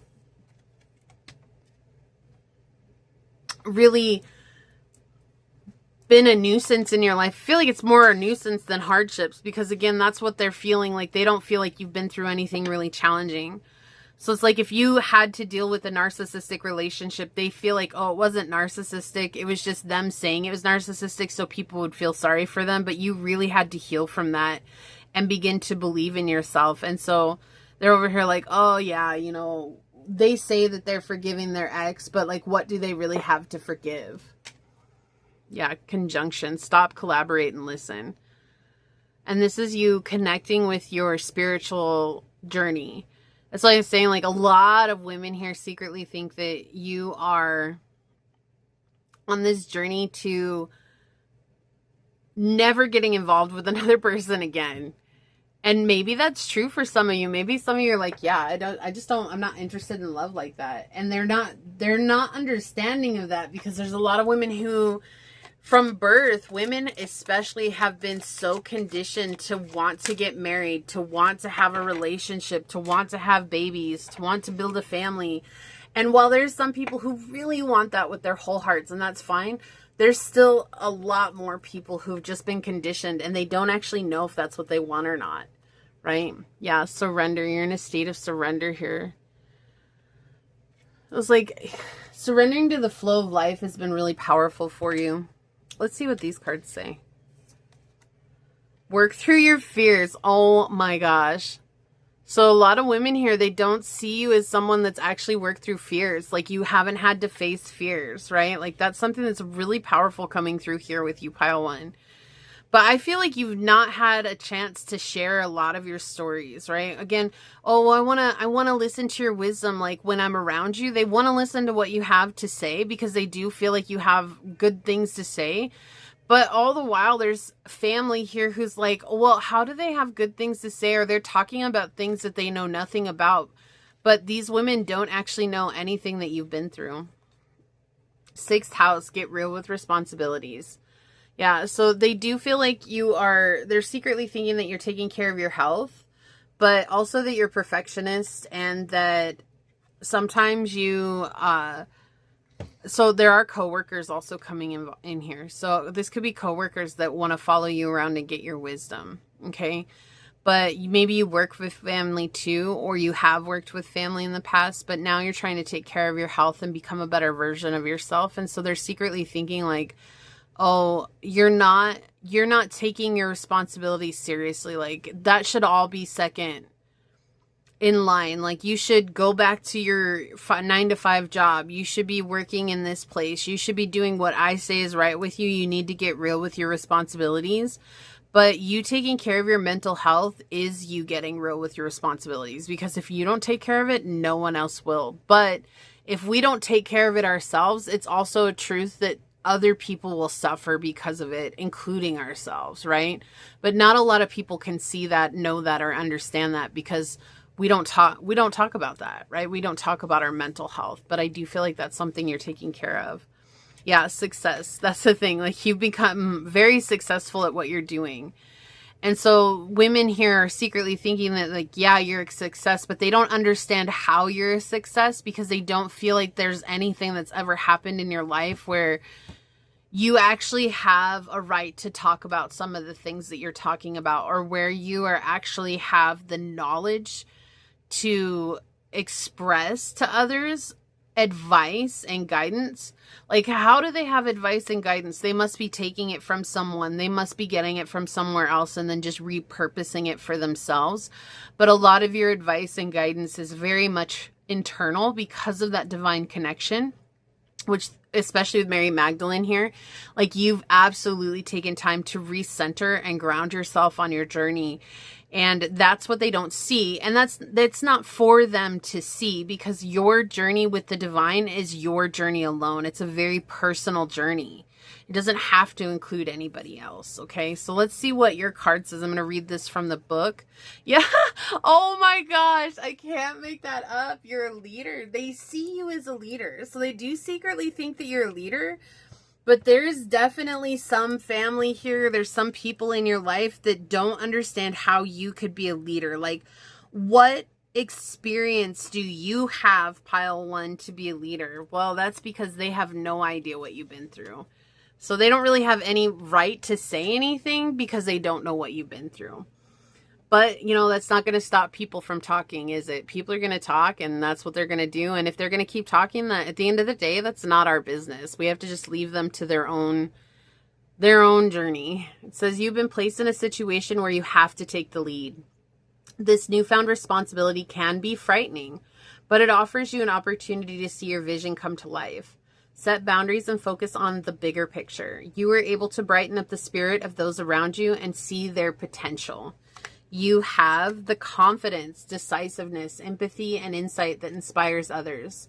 been a nuisance in your life. I feel like it's more a nuisance than hardships, because again, that's what they're feeling. Like they don't feel like you've been through anything really challenging. So it's like if you had to deal with a narcissistic relationship, they feel like, oh, it wasn't narcissistic. It was just them saying it was narcissistic so people would feel sorry for them. But you really had to heal from that and begin to believe in yourself. And so they're over here like, oh, yeah, you know, they say that they're forgiving their ex, but like, what do they really have to forgive? Yeah, conjunction. Stop, collaborate, and listen. And this is you connecting with your spiritual journey. That's why I'm saying, like, a lot of women here secretly think that you are on this journey to never getting involved with another person again. And maybe that's true for some of you. Maybe some of you are like, yeah, I'm not interested in love like that. And they're not understanding of that, because there's a lot of women who, from birth, women especially, have been so conditioned to want to get married, to want to have a relationship, to want to have babies, to want to build a family. And while there's some people who really want that with their whole hearts, and that's fine, there's still a lot more people who've just been conditioned, and they don't actually know if that's what they want or not, right? Yeah, surrender. You're in a state of surrender here. It was like surrendering to the flow of life has been really powerful for you. Let's see what these cards say. Work through your fears. Oh my gosh. So a lot of women here, they don't see you as someone that's actually worked through fears. Like you haven't had to face fears, right? Like that's something that's really powerful coming through here with you, pile one. But I feel like you've not had a chance to share a lot of your stories, right? Again, oh, I want to listen to your wisdom. Like when I'm around you, they want to listen to what you have to say because they do feel like you have good things to say. But all the while, there's family here who's like, well, how do they have good things to say? Or they're talking about things that they know nothing about. But these women don't actually know anything that you've been through. 6th house, get real with responsibilities. Yeah, so they do feel like they're secretly thinking that you're taking care of your health, but also that you're perfectionist and that sometimes so there are coworkers also coming in here. So this could be coworkers that want to follow you around and get your wisdom, okay? But maybe you work with family too, or you have worked with family in the past, but now you're trying to take care of your health and become a better version of yourself. And so they're secretly thinking like, oh, you're not taking your responsibilities seriously. Like that should all be second in line. Like you should go back to your 9-to-5 job. You should be working in this place. You should be doing what I say is right with you. You need to get real with your responsibilities. But you taking care of your mental health is you getting real with your responsibilities, because if you don't take care of it, no one else will. But if we don't take care of it ourselves, it's also a truth that other people will suffer because of it, including ourselves, right? But not a lot of people can see that, know that, or understand that because we don't talk about that, right? We don't talk about our mental health, but I do feel like that's something you're taking care of. Yeah, success. That's the thing. Like you've become very successful at what you're doing. And so women here are secretly thinking that like, yeah, you're a success, but they don't understand how you're a success because they don't feel like there's anything that's ever happened in your life where you actually have a right to talk about some of the things that you're talking about, or where you are actually have the knowledge to express to others advice and guidance. Like, how do they have advice and guidance? They must be taking it from someone. They must be getting it from somewhere else and then just repurposing it for themselves. But a lot of your advice and guidance is very much internal because of that divine connection, which especially with Mary Magdalene here, like you've absolutely taken time to recenter and ground yourself on your journey. And that's what they don't see. And that's not for them to see, because your journey with the divine is your journey alone. It's a very personal journey. It doesn't have to include anybody else. Okay. So let's see what your card says. I'm going to read this from the book. Yeah. Oh my gosh. I can't make that up. You're a leader. They see you as a leader. So they do secretly think that you're a leader. But there's definitely some family here. There's some people in your life that don't understand how you could be a leader. Like, what experience do you have, pile one, to be a leader? Well, that's because they have no idea what you've been through. So they don't really have any right to say anything because they don't know what you've been through. But, you know, that's not going to stop people from talking, is it? People are going to talk, and that's what they're going to do. And if they're going to keep talking, that at the end of the day, that's not our business. We have to just leave them to their own journey. It says you've been placed in a situation where you have to take the lead. This newfound responsibility can be frightening, but it offers you an opportunity to see your vision come to life. Set boundaries and focus on the bigger picture. You are able to brighten up the spirit of those around you and see their potential. You have the confidence, decisiveness, empathy, and insight that inspires others.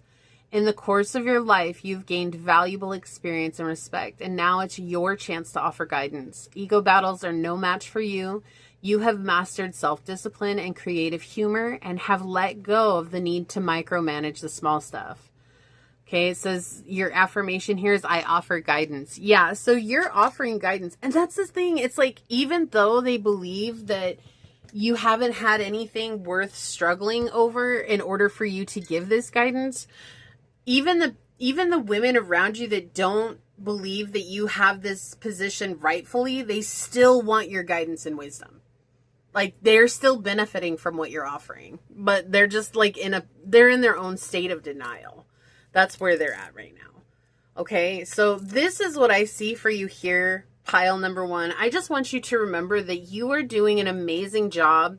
In the course of your life, you've gained valuable experience and respect, and now it's your chance to offer guidance. Ego battles are no match for you. You have mastered self-discipline and creative humor and have let go of the need to micromanage the small stuff. Okay, it says your affirmation here is, I offer guidance. Yeah, so you're offering guidance. And that's the thing. It's like, even though they believe that you haven't had anything worth struggling over in order for you to give this guidance, even the women around you that don't believe that you have this position rightfully, they still want your guidance and wisdom. Like, they're still benefiting from what you're offering, but they're just like they're in their own state of denial. That's where they're at right now. Okay, so this is what I see for you here, pile number one. I just want you to remember that you are doing an amazing job.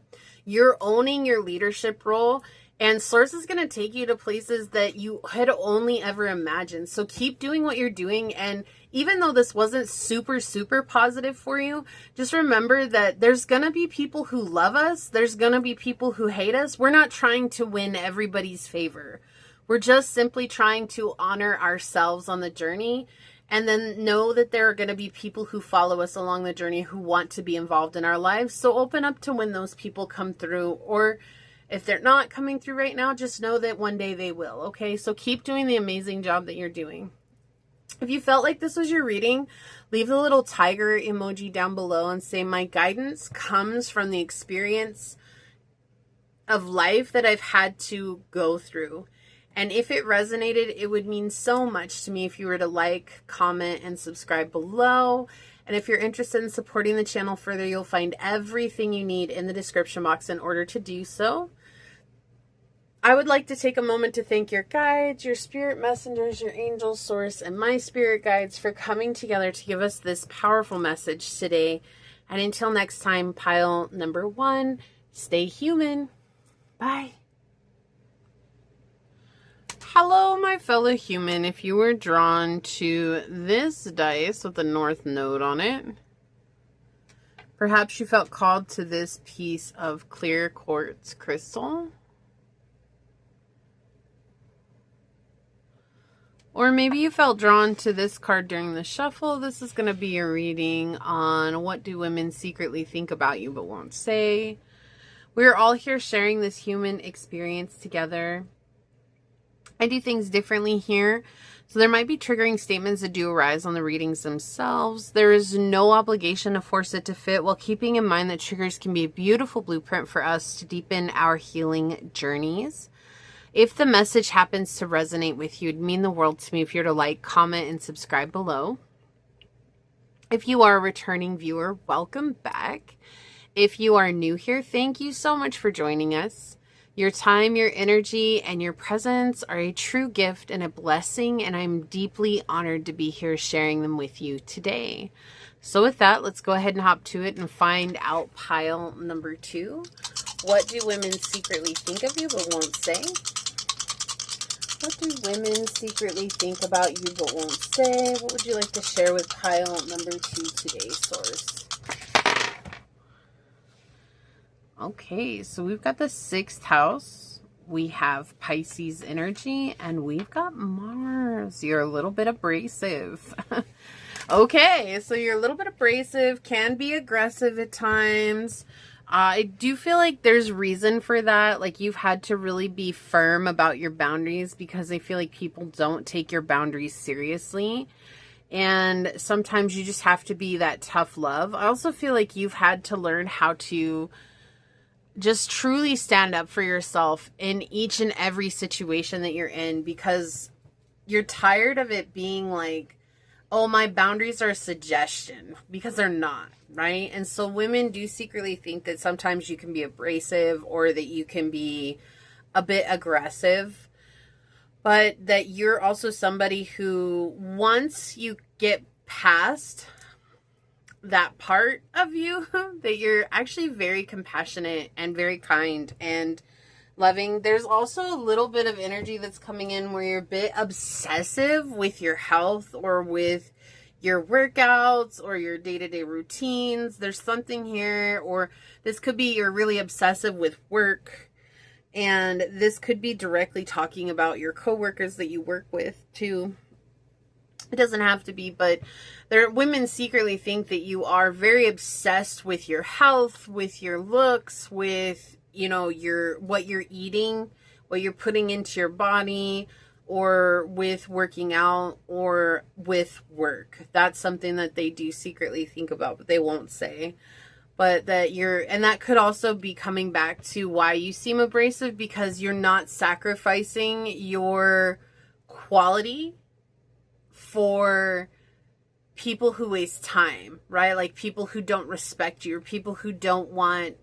You're owning your leadership role, and Source is going to take you to places that you had only ever imagined. So keep doing what you're doing. And even though this wasn't super, super positive for you, just remember that there's going to be people who love us. There's going to be people who hate us. We're not trying to win everybody's favor. We're just simply trying to honor ourselves on the journey, and then know that there are going to be people who follow us along the journey who want to be involved in our lives. So open up to when those people come through, or if they're not coming through right now, just know that one day they will, okay? So keep doing the amazing job that you're doing. If you felt like this was your reading, leave the little tiger emoji down below and say, my guidance comes from the experience of life that I've had to go through. And if it resonated, it would mean so much to me if you were to like, comment, and subscribe below. And if you're interested in supporting the channel further, you'll find everything you need in the description box in order to do so. I would like to take a moment to thank your guides, your spirit messengers, your angel source, and my spirit guides for coming together to give us this powerful message today. And until next time, pile number 1, stay human. Bye. Hello, my fellow human. If you were drawn to this dice with the North Node on it, perhaps you felt called to this piece of clear quartz crystal. Or maybe you felt drawn to this card during the shuffle. This is going to be your reading on what do women secretly think about you but won't say. We're all here sharing this human experience together. I do things differently here, so there might be triggering statements that do arise on the readings themselves. There is no obligation to force it to fit, while keeping in mind that triggers can be a beautiful blueprint for us to deepen our healing journeys. If the message happens to resonate with you, it'd mean the world to me if you're to like, comment, and subscribe below. If you are a returning viewer, welcome back. If you are new here, thank you so much for joining us. Your time, your energy, and your presence are a true gift and a blessing, and I'm deeply honored to be here sharing them with you today. So with that, let's go ahead and hop to it and find out pile number 2. What do women secretly think of you but won't say? What do women secretly think about you but won't say? What would you like to share with pile number 2 today, Source? Okay, so we've got the 6th house. We have Pisces energy, and we've got Mars. You're a little bit abrasive. Okay, so you're a little bit abrasive, can be aggressive at times. I do feel like there's reason for that. Like, you've had to really be firm about your boundaries because I feel like people don't take your boundaries seriously. And sometimes you just have to be that tough love. I also feel like you've had to learn how to just truly stand up for yourself in each and every situation that you're in, because you're tired of it being like, oh, my boundaries are a suggestion, because they're not, right? And so women do secretly think that sometimes you can be abrasive or that you can be a bit aggressive, but that you're also somebody who, once you get past that part of you, that you're actually very compassionate and very kind and loving. There's also a little bit of energy that's coming in where you're a bit obsessive with your health or with your workouts or your day-to-day routines. There's something here, or this could be you're really obsessive with work, and this could be directly talking about your coworkers that you work with too. It doesn't have to be, but women secretly think that you are very obsessed with your health, with your looks, with, you know, what you're eating, what you're putting into your body, or with working out, or with work. That's something that they do secretly think about, but they won't say. But that and that could also be coming back to why you seem abrasive, because you're not sacrificing your quality for people who waste time, right? Like people who don't respect you, or people who don't want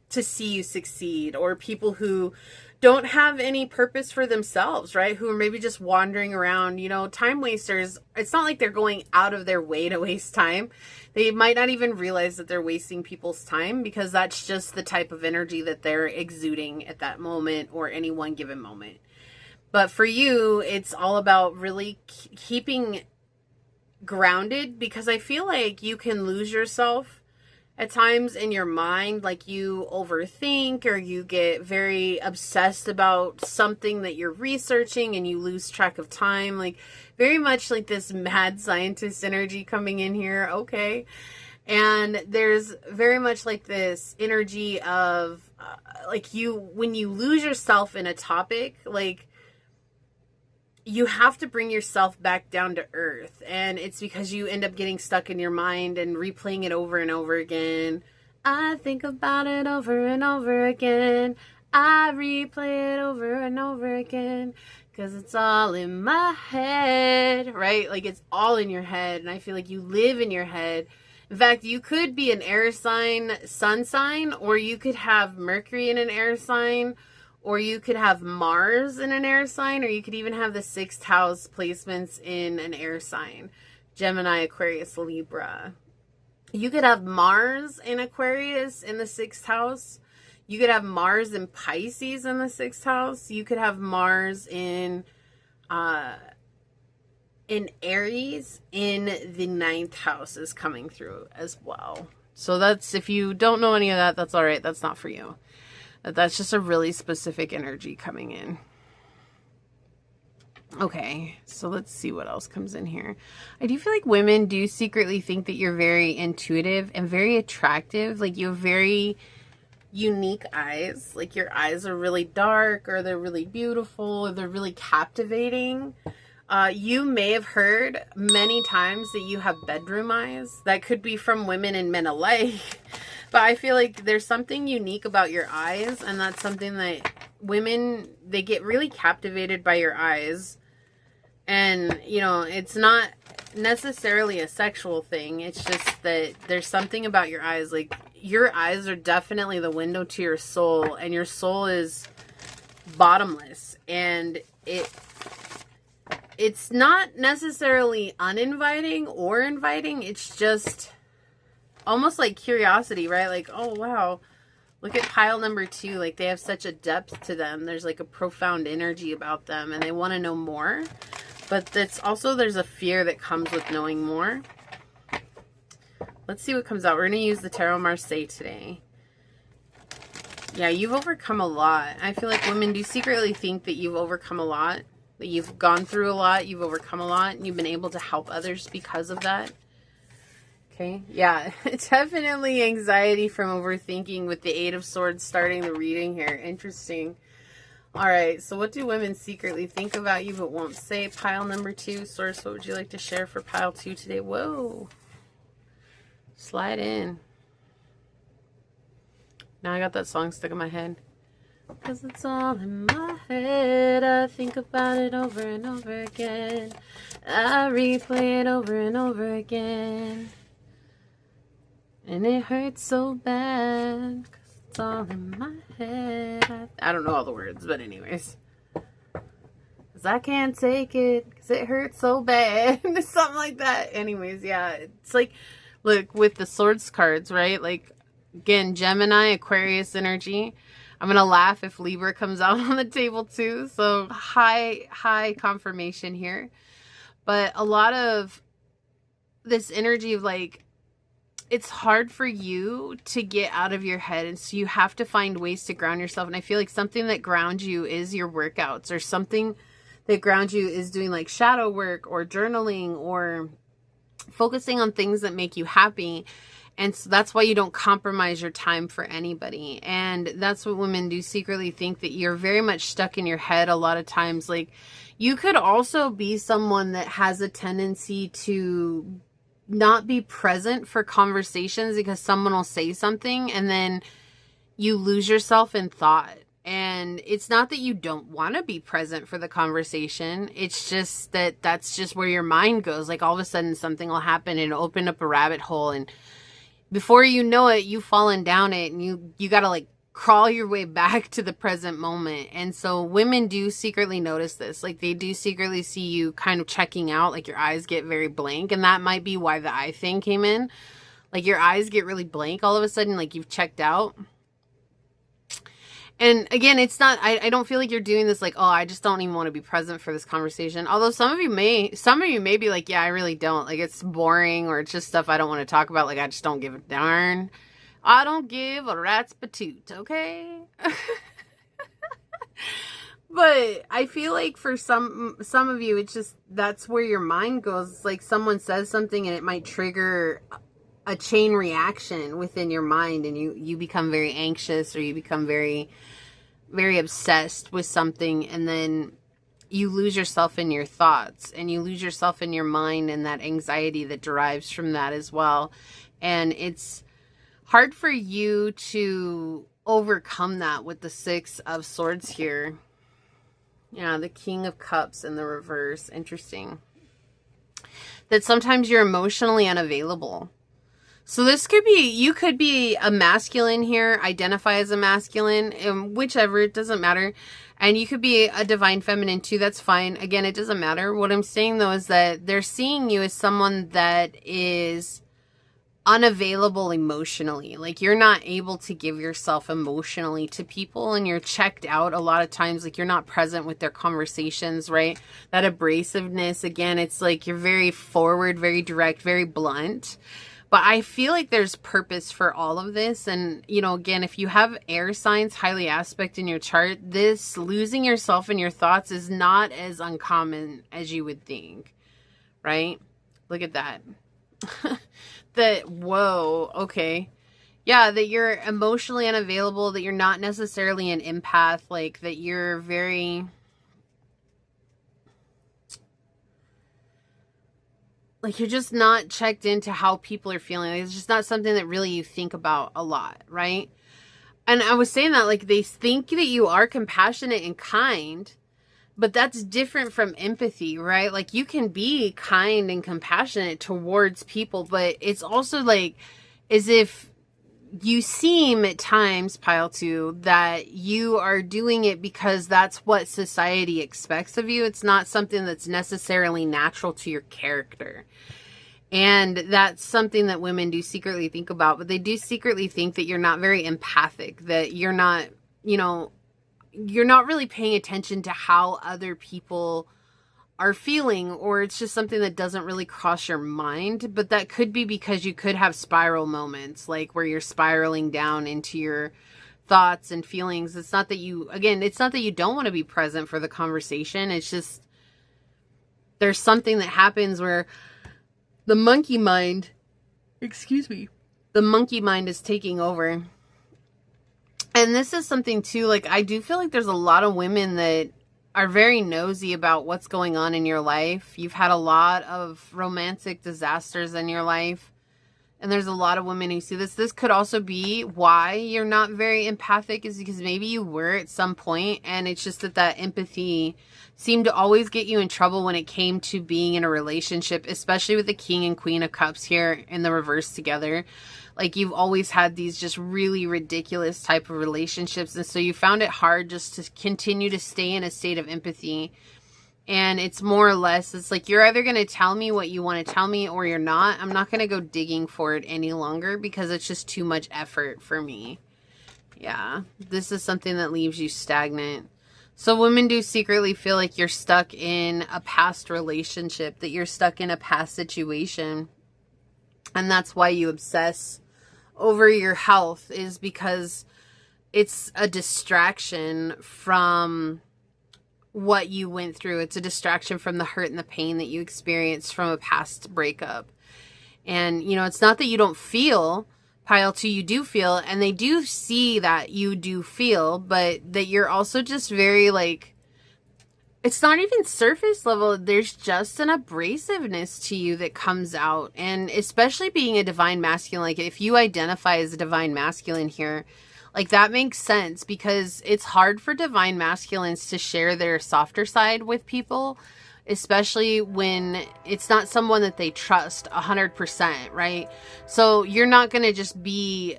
to see you succeed, or people who don't have any purpose for themselves, right? Who are maybe just wandering around, you know, time wasters. It's not like they're going out of their way to waste time. They might not even realize that they're wasting people's time, because that's just the type of energy that they're exuding at that moment or any one given moment. But for you, it's all about really keeping grounded, because I feel like you can lose yourself at times in your mind. Like you overthink, or you get very obsessed about something that you're researching and you lose track of time. Like very much like this mad scientist energy coming in here. Okay. And there's very much like this energy of like when you lose yourself in a topic, like you have to bring yourself back down to earth. And it's because you end up getting stuck in your mind and replaying it over and over again. I think about it over and over again. I replay it over and over again, because it's all in my head, right? Like it's all in your head. And I feel like you live in your head. In fact, you could be an air sign, sun sign, or you could have Mercury in an air sign, or you could have Mars in an air sign, or you could even have the 6th house placements in an air sign. Gemini, Aquarius, Libra. You could have Mars in Aquarius in the 6th house. You could have Mars in Pisces in the 6th house. You could have Mars in Aries in the 9th house is coming through as well. So that's, if you don't know any of that, that's all right. That's not for you. That's just a really specific energy coming in. Okay, so let's see what else comes in here. I do feel like women do secretly think that you're very intuitive and very attractive. Like you have very unique eyes. Like your eyes are really dark, or they're really beautiful, or they're really captivating. You may have heard many times that you have bedroom eyes. That could be from women and men alike. But I feel like there's something unique about your eyes, and that's something that women, they get really captivated by your eyes. And, you know, it's not necessarily a sexual thing. It's just that there's something about your eyes. Like, your eyes are definitely the window to your soul, and your soul is bottomless. And it's not necessarily uninviting or inviting. It's just almost like curiosity, right? Like, oh, wow, look at pile number 2. Like, they have such a depth to them. There's like a profound energy about them, and they want to know more. But that's also, there's a fear that comes with knowing more. Let's see what comes out. We're going to use the Tarot Marseille today. Yeah, you've overcome a lot. I feel like women do secretly think that you've overcome a lot, that you've gone through a lot, you've overcome a lot, and you've been able to help others because of that. Okay, yeah, definitely anxiety from overthinking with the 8 of Swords starting the reading here. Interesting. All right, so what do women secretly think about you but won't say? Pile number 2. Source, what would you like to share for pile 2 today? Whoa. Slide in. Now I got that song stuck in my head. Because it's all in my head. I think about it over and over again. I replay it over and over again. And it hurts so bad. Because it's all in my head. I don't know all the words, but anyways. Because I can't take it. Because it hurts so bad. Something like that. Anyways, yeah. It's like, look, with the Swords cards, right? Like, again, Gemini, Aquarius energy. I'm going to laugh if Libra comes out on the table too. So high confirmation here. But a lot of this energy of like, it's hard for you to get out of your head. And so you have to find ways to ground yourself. And I feel like something that grounds you is your workouts, or something that grounds you is doing like shadow work or journaling or focusing on things that make you happy. And so that's why you don't compromise your time for anybody. And that's what women do secretly think, that you're very much stuck in your head a lot of times. Like, you could also be someone that has a tendency to not be present for conversations because someone will say something and then you lose yourself in thought. And it's not that you don't want to be present for the conversation. It's just that that's just where your mind goes. Like, all of a sudden something will happen and open up a rabbit hole, and before you know it, you've fallen down it, and you got to like crawl your way back to the present moment. And so women do secretly notice this. Like, they do secretly see you kind of checking out, like your eyes get very blank. And that might be why the eye thing came in. Like, your eyes get really blank all of a sudden, like you've checked out. And again, it's not, I don't feel like you're doing this like, oh, I just don't even want to be present for this conversation. Although some of you may be like, yeah, I really don't. Like, it's boring, or it's just stuff I don't want to talk about. Like, I just don't give a darn. I don't give a rat's patoot, okay? But I feel like for some of you, it's just, that's where your mind goes. It's like someone says something and it might trigger a chain reaction within your mind, and you become very anxious, or you become very, very obsessed with something, and then you lose yourself in your thoughts, and you lose yourself in your mind, and that anxiety that derives from that as well. And it's hard for you to overcome that with the Six of Swords here. Yeah, the King of Cups in the reverse. Interesting. That sometimes you're emotionally unavailable. So this could be, you could be a masculine here, identify as a masculine, whichever, it doesn't matter. And you could be a divine feminine too, that's fine. Again, it doesn't matter. What I'm saying though is that they're seeing you as someone that is unavailable emotionally. Like, you're not able to give yourself emotionally to people, and you're checked out a lot of times. Like, you're not present with their conversations, right? That abrasiveness, again, it's like you're very forward, very direct, very blunt. But I feel like there's purpose for all of this. And, you know, again, if you have air signs highly aspect in your chart, this losing yourself in your thoughts is not as uncommon as you would think, right? Look at that. That, whoa, okay. Yeah, that you're emotionally unavailable, that you're not necessarily an empath, like that you're very... like, you're just not checked into how people are feeling. Like, it's just not something that really you think about a lot, right? And I was saying that, like, they think that you are compassionate and kind, but that's different from empathy, right? Like, you can be kind and compassionate towards people, but it's also like as if you seem at times, pile 2, that you are doing it because that's what society expects of you. It's not something that's necessarily natural to your character. And that's something that women do secretly think about, but they do secretly think that you're not very empathic, that you're not, you know, you're not really paying attention to how other people are feeling, or it's just something that doesn't really cross your mind. But that could be because you could have spiral moments, like where you're spiraling down into your thoughts and feelings. It's not that you, again, it's not that you don't want to be present for the conversation. It's just there's something that happens where the monkey mind, the monkey mind is taking over. And this is something too, like, I do feel like there's a lot of women that are very nosy about what's going on in your life. You've had a lot of romantic disasters in your life, and there's a lot of women who see this. This could also be why you're not very empathic, is because maybe you were at some point, and it's just that empathy seemed to always get you in trouble when it came to being in a relationship, especially with the King and Queen of Cups here in the reverse together. Like, you've always had these just really ridiculous type of relationships. And so you found it hard just to continue to stay in a state of empathy. And it's more or less, it's like, you're either going to tell me what you want to tell me or you're not. I'm not going to go digging for it any longer because it's just too much effort for me. Yeah, this is something that leaves you stagnant. So women do secretly feel like you're stuck in a past relationship, that you're stuck in a past situation. And that's why you obsess over your health, is because it's a distraction from what you went through. It's a distraction from the hurt and the pain that you experienced from a past breakup. And, you know, it's not that you don't feel, pile 2, you do feel, and they do see that you do feel, but that you're also just very, like, it's not even surface level. There's just an abrasiveness to you that comes out. And especially being a divine masculine, like if you identify as a divine masculine here, like that makes sense, because it's hard for divine masculines to share their softer side with people, especially when it's not someone that they trust 100%, right? So you're not going to just be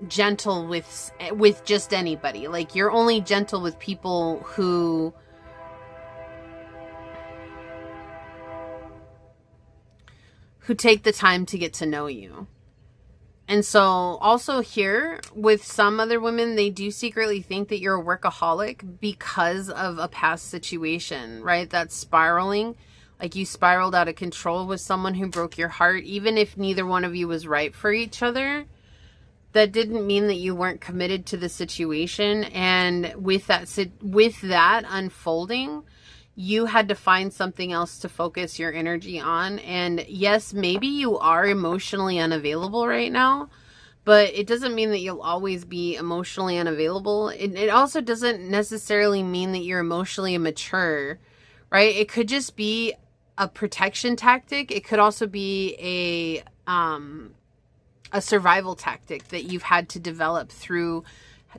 gentle with just anybody. Like, you're only gentle with people who take the time to get to know you. And so also here with some other women, they do secretly think that you're a workaholic because of a past situation, right? That's spiraling. Like, you spiraled out of control with someone who broke your heart, even if neither one of you was right for each other. That didn't mean that you weren't committed to the situation. And with that unfolding, you had to find something else to focus your energy on. And yes, maybe you are emotionally unavailable right now, but it doesn't mean that you'll always be emotionally unavailable. It also doesn't necessarily mean that you're emotionally immature, right? It could just be a protection tactic. It could also be a survival tactic that you've had to develop through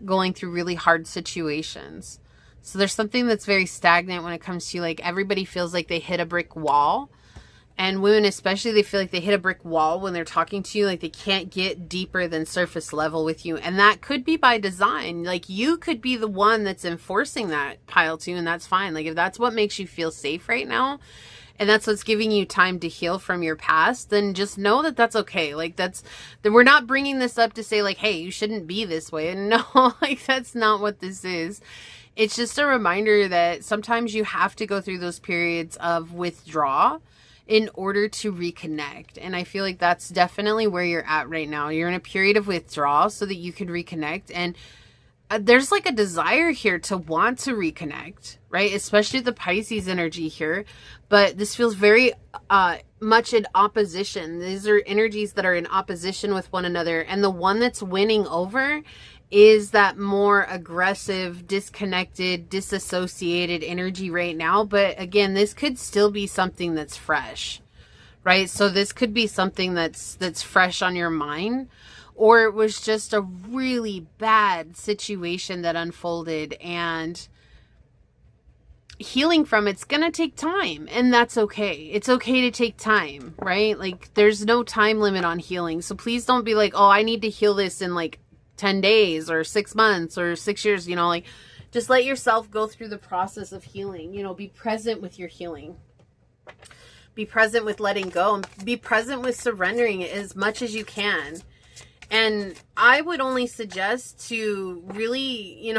going through really hard situations. So there's something that's very stagnant when it comes to, like, everybody feels like they hit a brick wall. And women especially, they feel like they hit a brick wall when they're talking to you. Like, they can't get deeper than surface level with you. And that could be by design. Like, you could be the one that's enforcing that pile too, and that's fine. Like, if that's what makes you feel safe right now, and that's what's giving you time to heal from your past, then just know that that's okay. Like, we're not bringing this up to say, like, hey, you shouldn't be this way. And no, like, that's not what this is. It's just a reminder that sometimes you have to go through those periods of withdrawal in order to reconnect. And I feel like that's definitely where you're at right now. You're in a period of withdrawal so that you can reconnect. And there's like a desire here to want to reconnect, right? Especially the Pisces energy here. But this feels very much in opposition. These are energies that are in opposition with one another. And the one that's winning over is that more aggressive, disconnected, disassociated energy right now. But again, this could still be something that's fresh, right? So this could be something that's fresh on your mind, or it was just a really bad situation that unfolded, and healing from it's going to take time, and that's okay. It's okay to take time, right? Like, there's no time limit on healing. So please don't be like, oh, I need to heal this in like 10 days or 6 months or 6 years, like, just let yourself go through the process of healing. Be present with your healing. Be present with letting go, and be present with surrendering it as much as you can. And I would only suggest to really,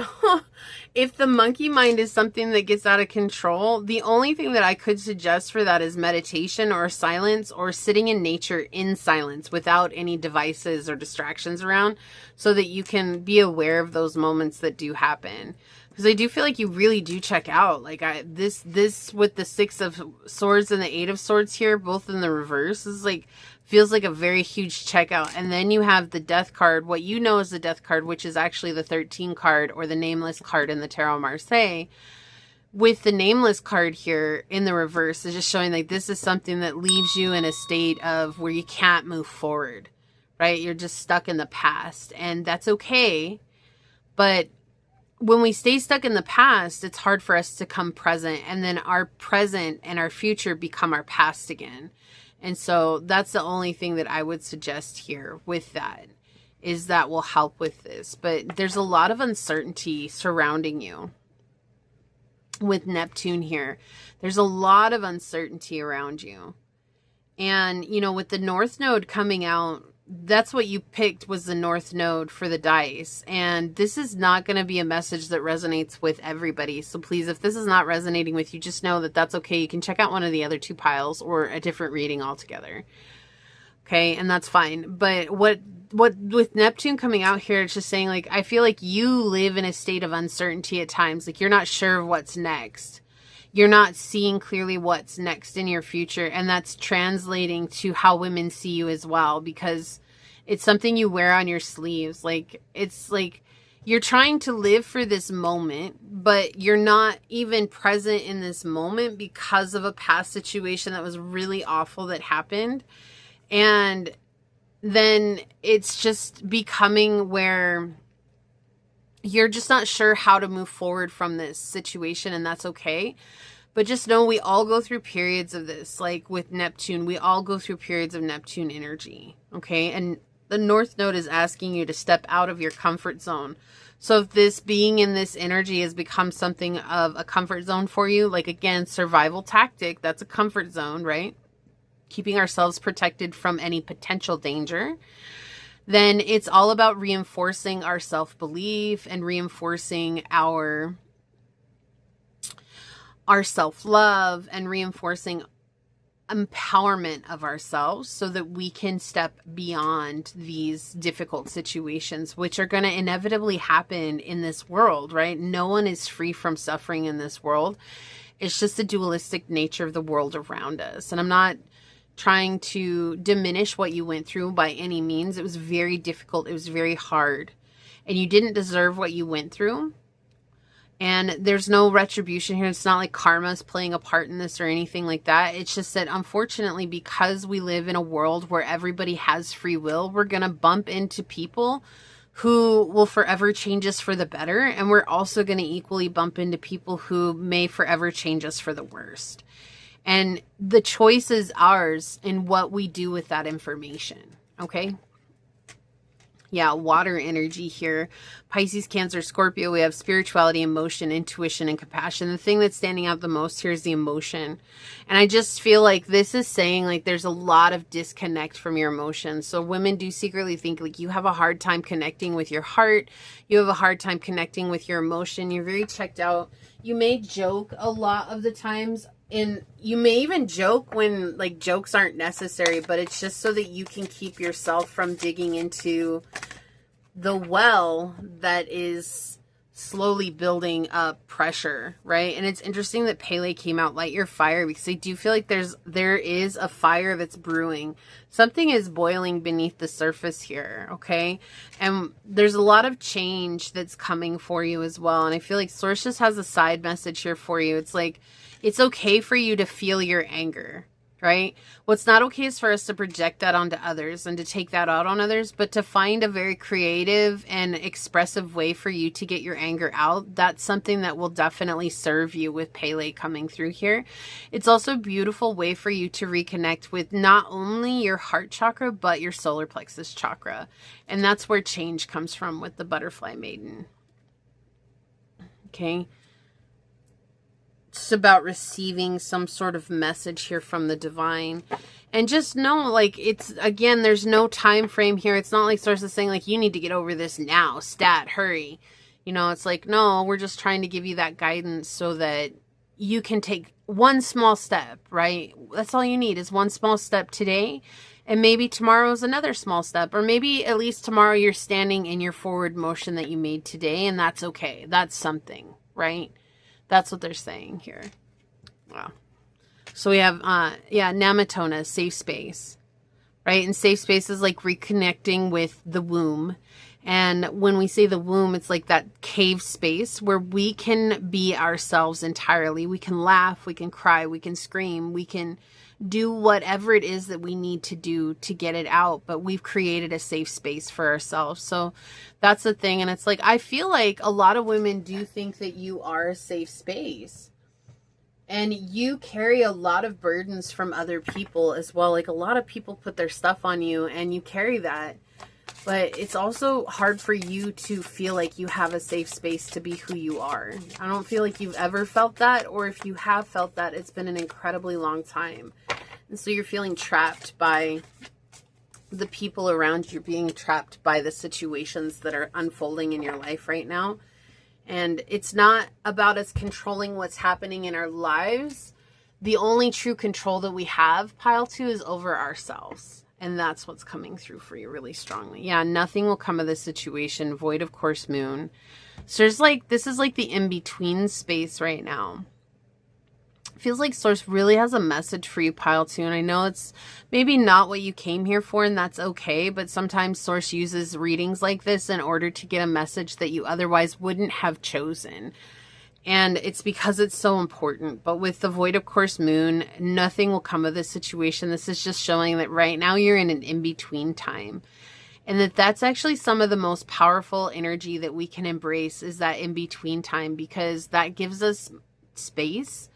if the monkey mind is something that gets out of control, the only thing that I could suggest for that is meditation or silence, or sitting in nature in silence without any devices or distractions around, so that you can be aware of those moments that do happen. Because I do feel like you really do check out. Like, this with the 6 of Swords and the 8 of Swords here, both in the reverse, is like, feels like a very huge checkout. And then you have the Death card, what you know is the Death card, which is actually the 13 card, or the Nameless card in the Tarot Marseille. With the Nameless card here in the reverse, is just showing like this is something that leaves you in a state of where you can't move forward, right? You're just stuck in the past, and that's okay. But when we stay stuck in the past, it's hard for us to come present, and then our present and our future become our past again. And so that's the only thing that I would suggest here with that, is that will help with this. But there's a lot of uncertainty surrounding you with Neptune here. There's a lot of uncertainty around you. And, with the North Node coming out, that's what you picked, was the North Node for the dice. And this is not going to be a message that resonates with everybody. So please, if this is not resonating with you, just know that that's okay. You can check out one of the other 2 piles or a different reading altogether. Okay, and that's fine. But what with Neptune coming out here, it's just saying, like, I feel like you live in a state of uncertainty at times. Like, you're not sure of what's next. You're not seeing clearly what's next in your future. And that's translating to how women see you as well, because it's something you wear on your sleeves. Like, it's like you're trying to live for this moment, but you're not even present in this moment because of a past situation that was really awful that happened. And then it's just becoming where you're just not sure how to move forward from this situation, and that's okay. But just know we all go through periods of this. Like with Neptune, we all go through periods of Neptune energy, okay? And The North Node is asking you to step out of your comfort zone. So if this being in this energy has become something of a comfort zone for you, like again, survival tactic, that's a comfort zone, right? Keeping ourselves protected from any potential danger, then it's all about reinforcing our self-belief and reinforcing our self-love and reinforcing empowerment of ourselves so that we can step beyond these difficult situations, which are going to inevitably happen in this world, right? No one is free from suffering in this world. It's just the dualistic nature of the world around us. And I'm not trying to diminish what you went through by any means. It was very difficult. It was very hard. And you didn't deserve what you went through. And there's no retribution here. It's not like karma's playing a part in this or anything like that. It's just that unfortunately, because we live in a world where everybody has free will, we're going to bump into people who will forever change us for the better. And we're also going to equally bump into people who may forever change us for the worst. And the choice is ours in what we do with that information. Okay? Yeah, water energy here. Pisces, Cancer, Scorpio. We have spirituality, emotion, intuition, and compassion. The thing that's standing out the most here is the emotion. And I just feel like this is saying like there's a lot of disconnect from your emotions. So women do secretly think like you have a hard time connecting with your heart. You have a hard time connecting with your emotion. You're very checked out. You may joke a lot of the times. And you may even joke when like jokes aren't necessary, but it's just so that you can keep yourself from digging into the well that is slowly building up pressure, right? And it's interesting that Pele came out, light your fire, because I do feel like there is a fire that's brewing. Something is boiling beneath the surface here, okay? And there's a lot of change that's coming for you as well. And I feel like Source just has a side message here for you. It's like, it's okay for you to feel your anger, right? What's not okay is for us to project that onto others and to take that out on others, but to find a very creative and expressive way for you to get your anger out. That's something that will definitely serve you with Pele coming through here. It's also a beautiful way for you to reconnect with not only your heart chakra, but your solar plexus chakra. And that's where change comes from with the butterfly maiden. Okay. It's about receiving some sort of message here from the divine. And just know, like, it's, again, there's no time frame here. It's not like Source is saying, like, you need to get over this now, stat, hurry. You know, it's like, no, we're just trying to give you that guidance so that you can take one small step, right? That's all you need is one small step today. And maybe tomorrow's another small step. Or maybe at least tomorrow you're standing in your forward motion that you made today. And that's okay. That's something, right? That's what they're saying here. Wow. So we have, Namatona, safe space, right? And safe space is like reconnecting with the womb. And when we say the womb, it's like that cave space where we can be ourselves entirely. We can laugh, we can cry, we can scream, we can do whatever it is that we need to do to get it out, but we've created a safe space for ourselves. So that's the thing. And it's like, I feel like a lot of women do think that you are a safe space, and you carry a lot of burdens from other people as well. Like a lot of people put their stuff on you and you carry that, but it's also hard for you to feel like you have a safe space to be who you are. I don't feel like you've ever felt that, or if you have felt that, it's been an incredibly long time. And so you're feeling trapped by the people around you. You're being trapped by the situations that are unfolding in your life right now. And it's not about us controlling what's happening in our lives. The only true control that we have, pile 2, is over ourselves. And that's what's coming through for you really strongly. Yeah, nothing will come of this situation. Void of course moon. So there's like, this is like the in-between space right now. Feels like Source really has a message for you, pile 2. And I know it's maybe not what you came here for, and that's okay. But sometimes Source uses readings like this in order to get a message that you otherwise wouldn't have chosen. And it's because it's so important. But with the void of course moon, nothing will come of this situation. This is just showing that right now you're in an in-between time. And that's actually some of the most powerful energy that we can embrace, is that in-between time, because that gives us space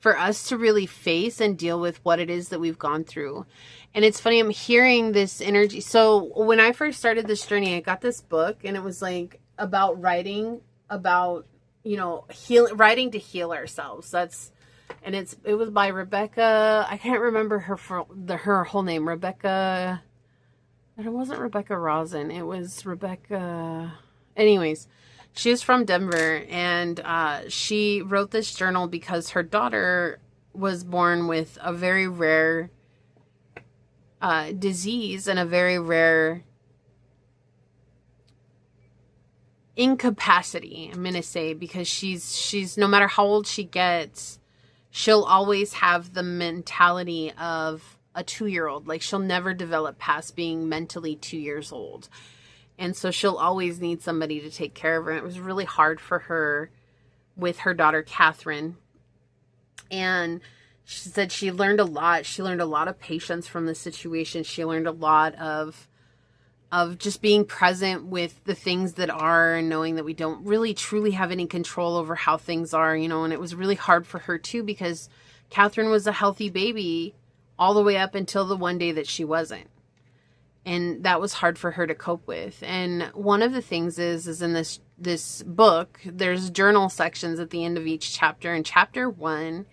for us to really face and deal with what it is that we've gone through. And it's funny, I'm hearing this energy. So when I first started this journey, I got this book, and it was like about writing about, you know, writing to heal ourselves. It was by Rebecca. I can't remember her whole name. Rebecca. And it wasn't Rebecca Rosen. It was Rebecca. Anyways, she was from Denver, and she wrote this journal because her daughter was born with a very rare disease and a very rare incapacity, I'm going to say, because she's no matter how old she gets, she'll always have the mentality of a 2-year-old. Like, she'll never develop past being mentally 2 years old. And so she'll always need somebody to take care of her. And it was really hard for her with her daughter, Catherine. And she said she learned a lot. She learned a lot of patience from the situation. She learned a lot of just being present with the things that are, and knowing that we don't really truly have any control over how things are, you know. And it was really hard for her too, because Catherine was a healthy baby all the way up until the one day that she wasn't. And that was hard for her to cope with. And one of the things is in this book, there's journal sections at the end of each chapter. In chapter 1,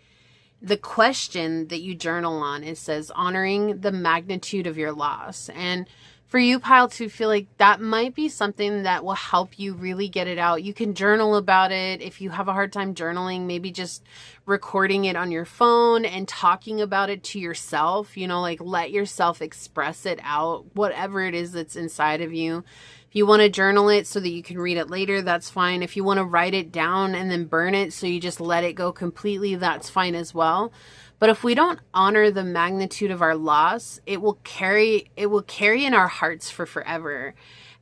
the question that you journal on, it says, honoring the magnitude of your loss. And for you, Pile 2, feel like that might be something that will help you really get it out. You can journal about it. If you have a hard time journaling, maybe just recording it on your phone and talking about it to yourself, you know, like let yourself express it out, whatever it is that's inside of you. If you want to journal it so that you can read it later, that's fine. If you want to write it down and then burn it so you just let it go completely, that's fine as well. But if we don't honor the magnitude of our loss, it will carry in our hearts for forever.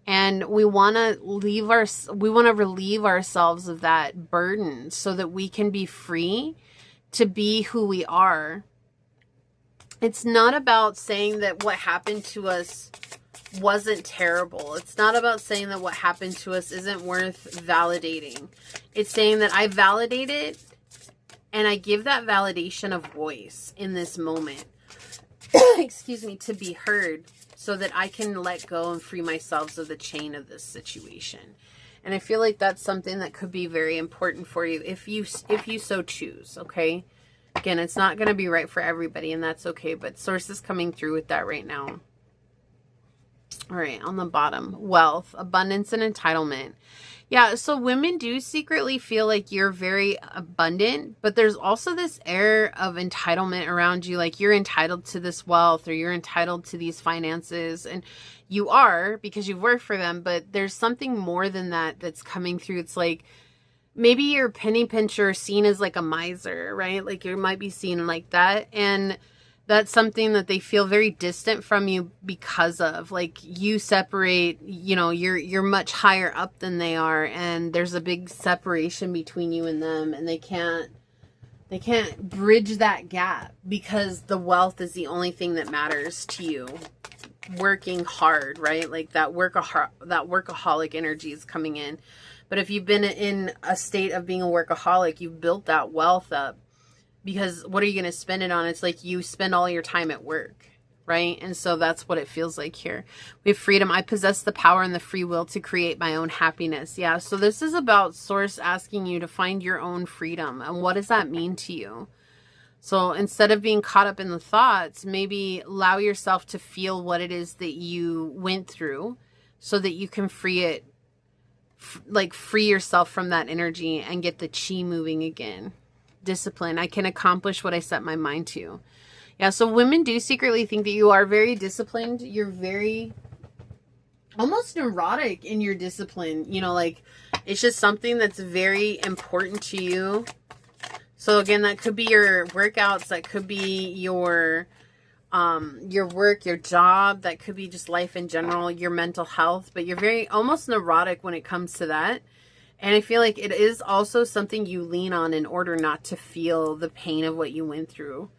And we want to relieve ourselves of that burden so that we can be free to be who we are. It's not about saying that what happened to us wasn't terrible. It's not about saying that what happened to us isn't worth validating. It's saying that I validate it, and I give that validation a voice in this moment, excuse me, to be heard, so that I can let go and free myself of the chain of this situation. And I feel like that's something that could be very important for you if you so choose, okay? Again, it's not going to be right for everybody, and that's okay, but Source is coming through with that right now. All right, on the bottom, wealth, abundance, and entitlement. Yeah, so women do secretly feel like you're very abundant, but there's also this air of entitlement around you, like you're entitled to this wealth or you're entitled to these finances, and you are because you've worked for them, but there's something more than that that's coming through. It's like maybe you're penny pincher, seen as like a miser, right? Like you might be seen like that, and that's something that they feel very distant from you because of. Like you separate, you know, you're much higher up than they are, and there's a big separation between you and them, and they can't bridge that gap because the wealth is the only thing that matters to you. Working hard, right? Like that workaholic energy is coming in. But if you've been in a state of being a workaholic, you've built that wealth up. Because what are you going to spend it on? It's like you spend all your time at work, right? And so that's what it feels like here. We have freedom. I possess the power and the free will to create my own happiness. Yeah, so this is about Source asking you to find your own freedom. And what does that mean to you? So instead of being caught up in the thoughts, maybe allow yourself to feel what it is that you went through so that you can free it, like free yourself from that energy and get the chi moving again. Discipline. I can accomplish what I set my mind to. Yeah, so women do secretly think that you are very disciplined. You're very almost neurotic in your discipline. You know, like it's just something that's very important to you. So again, that could be your workouts, that could be your work, your job, that could be just life in general, your mental health, but you're very almost neurotic when it comes to that. And I feel like it is also something you lean on in order not to feel the pain of what you went through.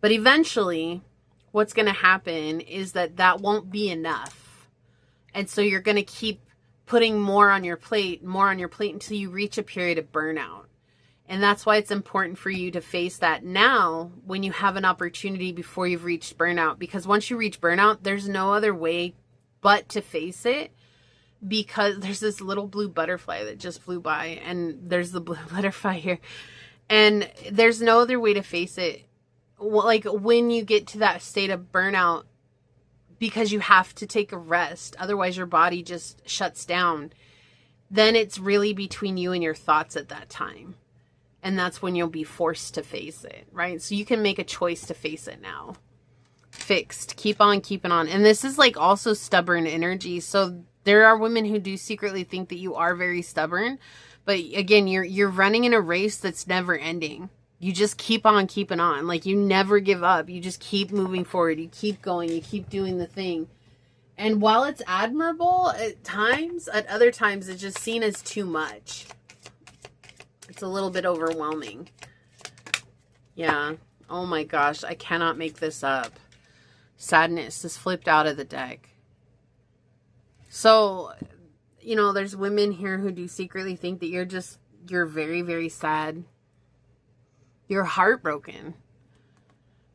But eventually, what's going to happen is that won't be enough. And so you're going to keep putting more on your plate until you reach a period of burnout. And that's why it's important for you to face that now when you have an opportunity before you've reached burnout. Because once you reach burnout, there's no other way but to face it. Because there's this little blue butterfly that just flew by, and there's the blue butterfly here. And there's no other way to face it. Like when you get to that state of burnout, because you have to take a rest, otherwise your body just shuts down, then it's really between you and your thoughts at that time. And that's when you'll be forced to face it, right? So you can make a choice to face it now. Fixed. Keep on keeping on. And this is like also stubborn energy. So there are women who do secretly think that you are very stubborn. But again, you're running in a race that's never ending. You just keep on keeping on. Like you never give up. You just keep moving forward. You keep going. You keep doing the thing. And while it's admirable at times, at other times it's just seen as too much. It's a little bit overwhelming. Yeah. Oh my gosh. I cannot make this up. Sadness is flipped out of the deck. So, you know, there's women here who do secretly think that you're very, very sad. You're heartbroken,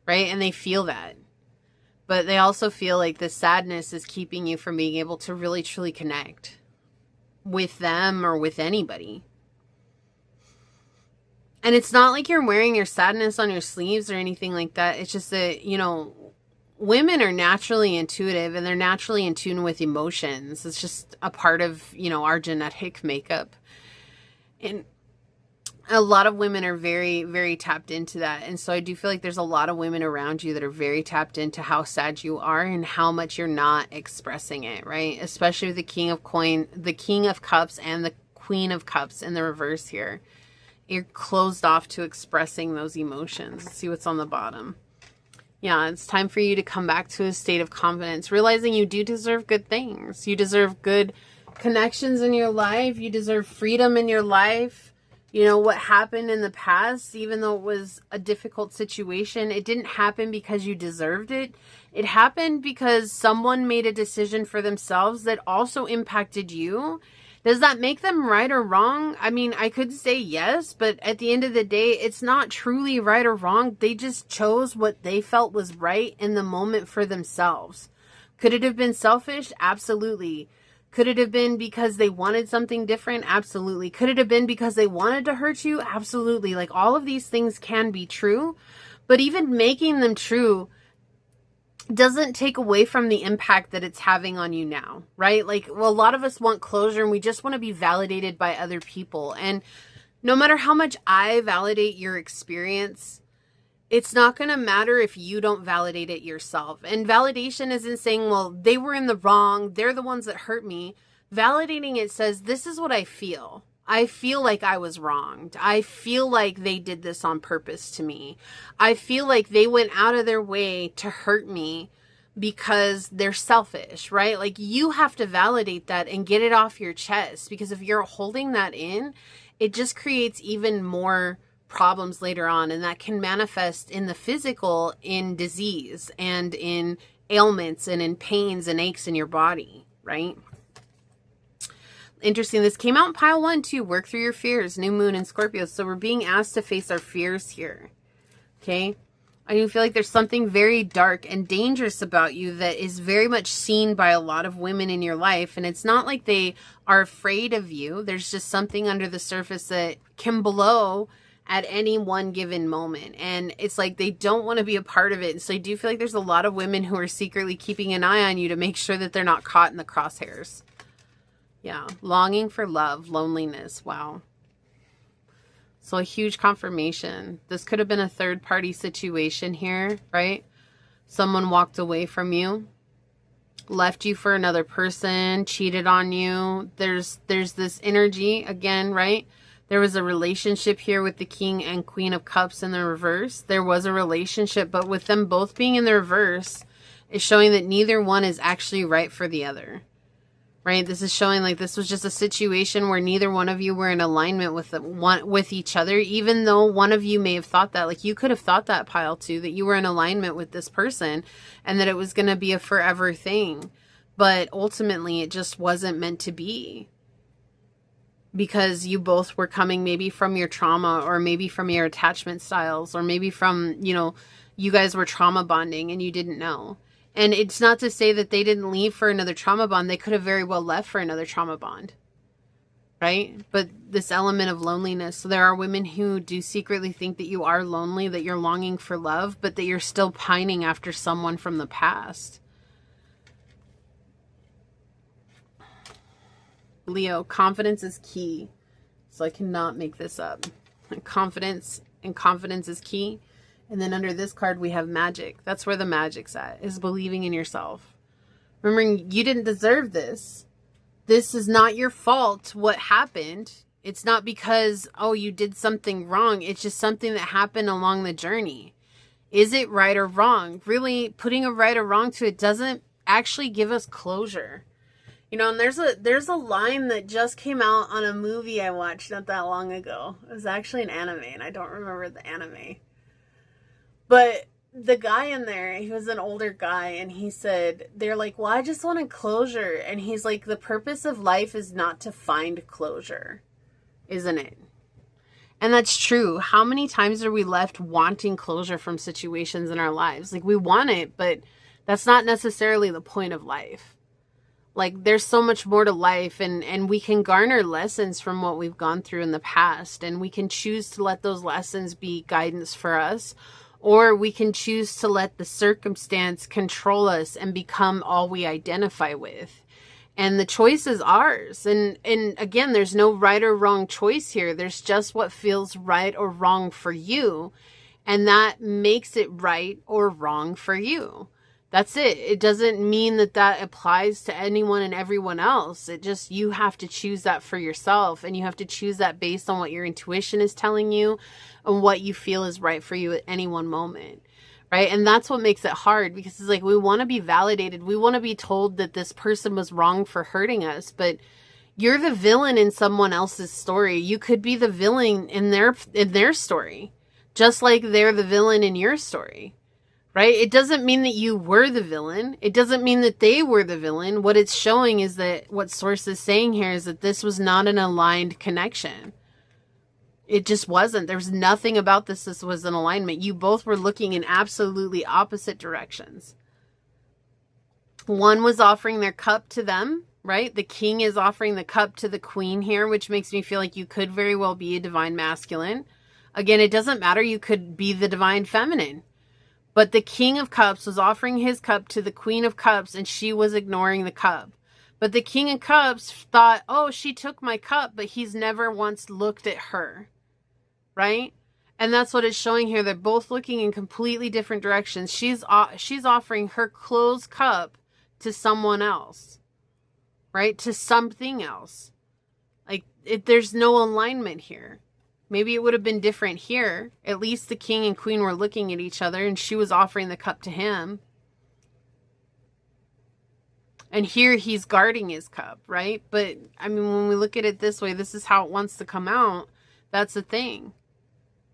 right? And they feel that. But they also feel like the sadness is keeping you from being able to really, truly connect with them or with anybody. And it's not like you're wearing your sadness on your sleeves or anything like that. It's just that, you know, women are naturally intuitive and they're naturally in tune with emotions. It's just a part of, you know, our genetic makeup. And a lot of women are very, very tapped into that. And so I do feel like there's a lot of women around you that are very tapped into how sad you are and how much you're not expressing it, right? Especially with the King of Cups and the Queen of Cups in the reverse here. You're closed off to expressing those emotions. Let's see what's on the bottom. Yeah, it's time for you to come back to a state of confidence, realizing you do deserve good things. You deserve good connections in your life. You deserve freedom in your life. You know, what happened in the past, even though it was a difficult situation, it didn't happen because you deserved it. It happened because someone made a decision for themselves that also impacted you. Does that make them right or wrong? I mean, I could say yes, but at the end of the day, it's not truly right or wrong. They just chose what they felt was right in the moment for themselves. Could it have been selfish? Absolutely. Could it have been because they wanted something different? Absolutely. Could it have been because they wanted to hurt you? Absolutely. Like all of these things can be true, but even making them true doesn't take away from the impact that it's having on you now, right? Like, well, a lot of us want closure and we just want to be validated by other people. And no matter how much I validate your experience, it's not going to matter if you don't validate it yourself. And validation isn't saying, well, they were in the wrong. They're the ones that hurt me. Validating it says, this is what I feel. I feel like I was wronged. I feel like they did this on purpose to me. I feel like they went out of their way to hurt me because they're selfish, right? Like you have to validate that and get it off your chest, because if you're holding that in, it just creates even more problems later on. And that can manifest in the physical, in disease and in ailments and in pains and aches in your body, right? Interesting. This came out in pile 1 too. Work through your fears. New moon in Scorpio. So we're being asked to face our fears here. Okay. I do feel like there's something very dark and dangerous about you that is very much seen by a lot of women in your life. And it's not like they are afraid of you. There's just something under the surface that can blow at any one given moment. And it's like they don't want to be a part of it. And so I do feel like there's a lot of women who are secretly keeping an eye on you to make sure that they're not caught in the crosshairs. Yeah, longing for love, loneliness. Wow. So a huge confirmation. This could have been a third-party situation here, right? Someone walked away from you, left you for another person, cheated on you. There's this energy again, right? There was a relationship here with the King and Queen of Cups in the reverse. There was a relationship, but with them both being in the reverse, it's showing that neither one is actually right for the other. Right? This is showing like this was just a situation where neither one of you were in alignment with each other, even though one of you may have thought that. Like you could have thought that, pile 2, that you were in alignment with this person and that it was going to be a forever thing. But ultimately, it just wasn't meant to be. because you both were coming maybe from your trauma, or maybe from your attachment styles, or maybe from, you know, you guys were trauma bonding and you didn't know. And it's not to say that they didn't leave for another trauma bond. They could have very well left for another trauma bond, right? But this element of loneliness. So there are women who do secretly think that you are lonely, that you're longing for love, but that you're still pining after someone from the past. Leo, confidence is key. So I cannot make this up. Confidence is key. And then under this card, we have magic. That's where the magic's at, is believing in yourself. Remembering you didn't deserve this. This is not your fault what happened. It's not because, oh, you did something wrong. It's just something that happened along the journey. Is it right or wrong? Really, putting a right or wrong to it doesn't actually give us closure. You know, and there's a line that just came out on a movie I watched not that long ago. It was actually an anime, and I don't remember the anime. But the guy in there, he was an older guy, and he said, they're like, well, I just wanted closure. And he's like, the purpose of life is not to find closure, isn't it? And that's true. How many times are we left wanting closure from situations in our lives? Like, we want it, but that's not necessarily the point of life. Like, there's so much more to life, and we can garner lessons from what we've gone through in the past, and we can choose to let those lessons be guidance for us, or we can choose to let the circumstance control us and become all we identify with. And the choice is ours. And again, there's no right or wrong choice here. There's just what feels right or wrong for you, and that makes it right or wrong for you. That's it. It doesn't mean that that applies to anyone and everyone else. It just, you have to choose that for yourself, and you have to choose that based on what your intuition is telling you and what you feel is right for you at any one moment, right? And that's what makes it hard, because it's like, we want to be validated. We want to be told that this person was wrong for hurting us, but you're the villain in someone else's story. You could be the villain in their story, just like they're the villain in your story. Right? It doesn't mean that you were the villain. It doesn't mean that they were the villain. What it's showing is that what Source is saying here is that this was not an aligned connection. It just wasn't. There's nothing about this was an alignment. You both were looking in absolutely opposite directions. One was offering their cup to them, right? The king is offering the cup to the queen here, which makes me feel like you could very well be a divine masculine. Again, it doesn't matter. You could be the divine feminine. But the King of Cups was offering his cup to the Queen of Cups, and she was ignoring the cup. But the King of Cups thought, oh, she took my cup, but he's never once looked at her, right? And that's what it's showing here. They're both looking in completely different directions. She's offering her closed cup to someone else, right? To something else. Like, there's no alignment here. Maybe it would have been different here. At least the king and queen were looking at each other, and she was offering the cup to him. And here he's guarding his cup, right? But, I mean, when we look at it this way, this is how it wants to come out. That's the thing.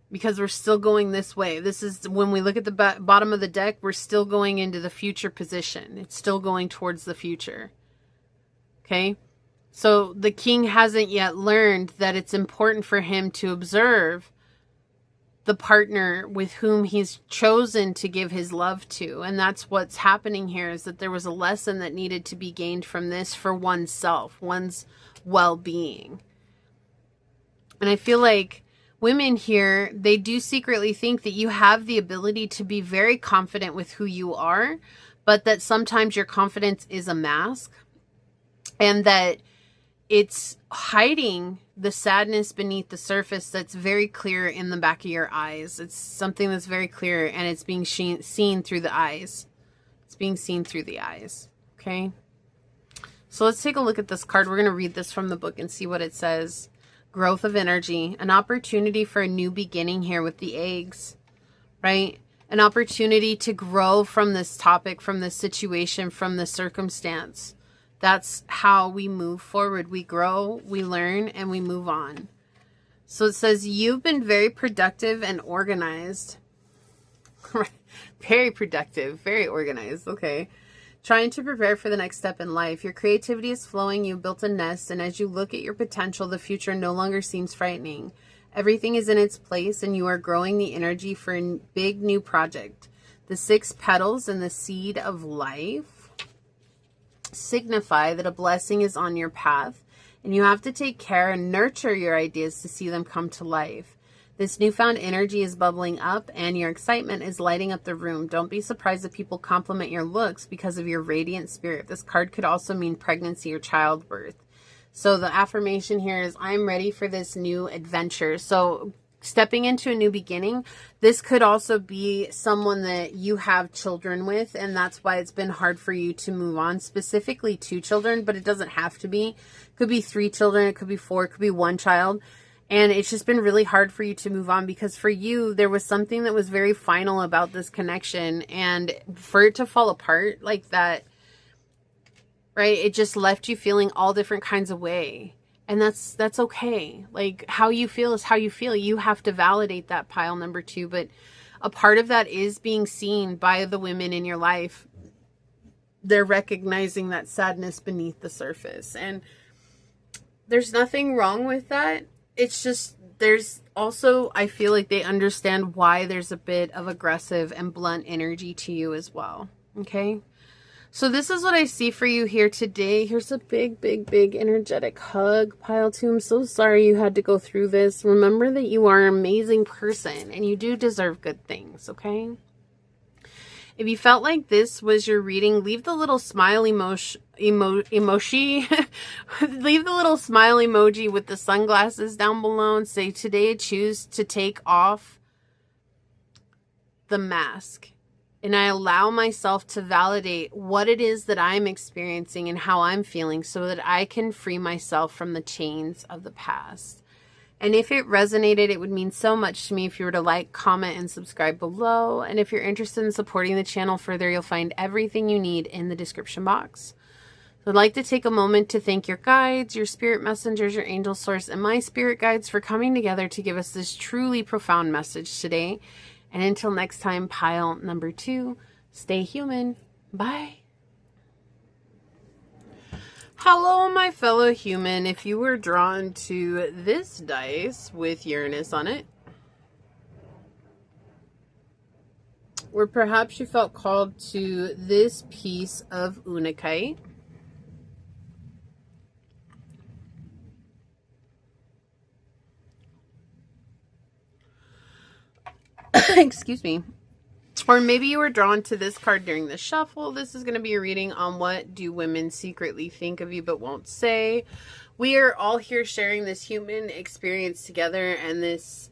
Because we're still going this way. This is, when we look at the bottom of the deck, we're still going into the future position. It's still going towards the future. Okay? So the king hasn't yet learned that it's important for him to observe the partner with whom he's chosen to give his love to. And that's what's happening here, is that there was a lesson that needed to be gained from this for oneself, one's well-being. And I feel like women here, they do secretly think that you have the ability to be very confident with who you are, but that sometimes your confidence is a mask, and that it's hiding the sadness beneath the surface that's very clear in the back of your eyes. It's something that's very clear, and it's being seen through the eyes. It's being seen through the eyes. Okay? So let's take a look at this card. We're going to read this from the book and see what it says. Growth of energy. An opportunity for a new beginning here with the eggs. Right? An opportunity to grow from this topic, from this situation, from this circumstance. That's how we move forward. We grow, we learn, and we move on. So it says, you've been very productive and organized. Very productive, very organized. Okay. Trying to prepare for the next step in life. Your creativity is flowing. You've built a nest. And as you look at your potential, the future no longer seems frightening. Everything is in its place and you are growing the energy for a big new project. The 6 petals and the seed of life signify that a blessing is on your path. And you have to take care and nurture your ideas to see them come to life. This newfound energy is bubbling up and your excitement is lighting up the room. Don't be surprised if people compliment your looks because of your radiant spirit. This card could also mean pregnancy or childbirth. So the affirmation here is, I'm ready for this new adventure. So stepping into a new beginning, this could also be someone that you have children with, and that's why it's been hard for you to move on, specifically 2 children, but it doesn't have to be. It could be 3 children, it could be 4, it could be 1 child. And it's just been really hard for you to move on because for you, there was something that was very final about this connection. And for it to fall apart like that, right, it just left you feeling all different kinds of way. And that's okay. Like, how you feel is how you feel. You have to validate that, pile number 2. But a part of that is being seen by the women in your life. They're recognizing that sadness beneath the surface. And there's nothing wrong with that. It's just, there's also, I feel like they understand why there's a bit of aggressive and blunt energy to you as well. Okay. So this is what I see for you here today. Here's a big, big, big energetic hug, pile 2. I'm so sorry you had to go through this. Remember that you are an amazing person and you do deserve good things. Okay. If you felt like this was your reading, leave the little smile emoji. Leave the little smile emoji with the sunglasses down below and say, today I choose to take off the mask. And I allow myself to validate what it is that I'm experiencing and how I'm feeling so that I can free myself from the chains of the past. And if it resonated, it would mean so much to me if you were to like, comment, and subscribe below. And if you're interested in supporting the channel further, you'll find everything you need in the description box. So I'd like to take a moment to thank your guides, your spirit messengers, your angel source, and my spirit guides for coming together to give us this truly profound message today. And until next time, pile number 2, stay human. Bye. Hello, my fellow human. If you were drawn to this dice with Uranus on it, or perhaps you felt called to this piece of unakite, excuse me, or maybe you were drawn to this card during the shuffle. This is going to be a reading on what do women secretly think of you but won't say. We are all here sharing this human experience together, and this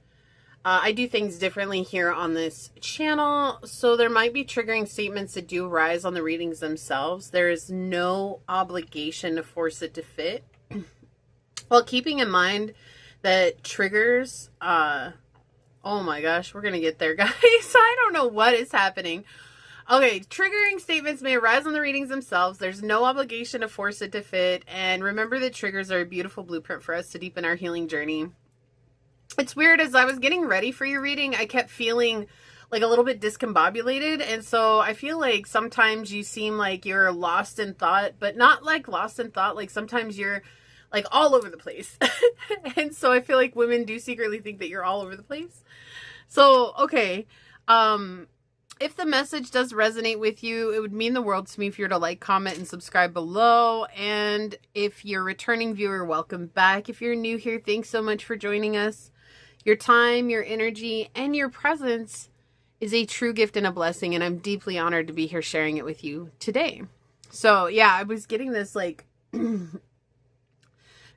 I do things differently here on this channel, so there might be triggering statements that do arise on the readings themselves. There is no obligation to force it to fit. While keeping in mind that triggers, oh my gosh, we're going to get there, guys. I don't know what is happening. Okay, triggering statements may arise on the readings themselves. There's no obligation to force it to fit. And remember that triggers are a beautiful blueprint for us to deepen our healing journey. It's weird, as I was getting ready for your reading, I kept feeling like a little bit discombobulated. And so I feel like sometimes you seem like you're lost in thought, but not like lost in thought. Like sometimes you're like all over the place. And so I feel like women do secretly think that you're all over the place. So, okay. If the message does resonate with you, it would mean the world to me if you were to like, comment, and subscribe below. And if you're a returning viewer, welcome back. If you're new here, thanks so much for joining us. Your time, your energy, and your presence is a true gift and a blessing. And I'm deeply honored to be here sharing it with you today. So, yeah, I was getting this like...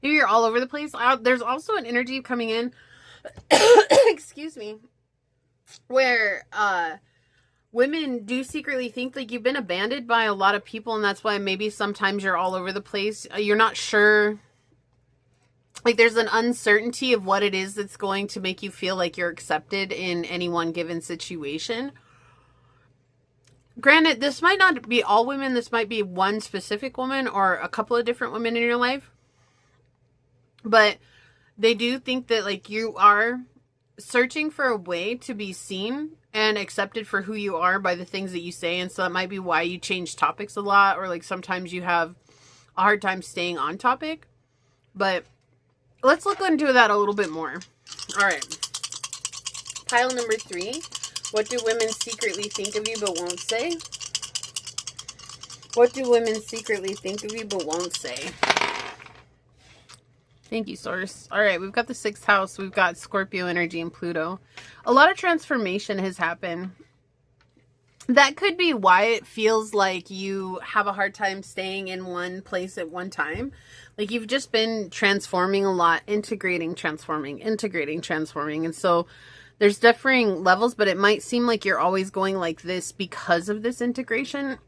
Maybe you're all over the place. There's also an energy coming in, excuse me, where women do secretly think like you've been abandoned by a lot of people, and that's why maybe sometimes you're all over the place. You're not sure. Like there's an uncertainty of what it is that's going to make you feel like you're accepted in any one given situation. Granted, this might not be all women. This might be one specific woman or a couple of different women in your life. But they do think that like you are searching for a way to be seen and accepted for who you are by the things that you say. And so that might be why you change topics a lot, or like sometimes you have a hard time staying on topic. But let's look into that a little bit more. All right. Pile number 3. What do women secretly think of you but won't say? What do women secretly think of you but won't say? Thank you, Source. All right, we've got the 6th house. We've got Scorpio energy and Pluto. A lot of transformation has happened. That could be why it feels like you have a hard time staying in one place at one time. Like you've just been transforming a lot, integrating, transforming. And so there's differing levels, but it might seem like you're always going like this because of this integration.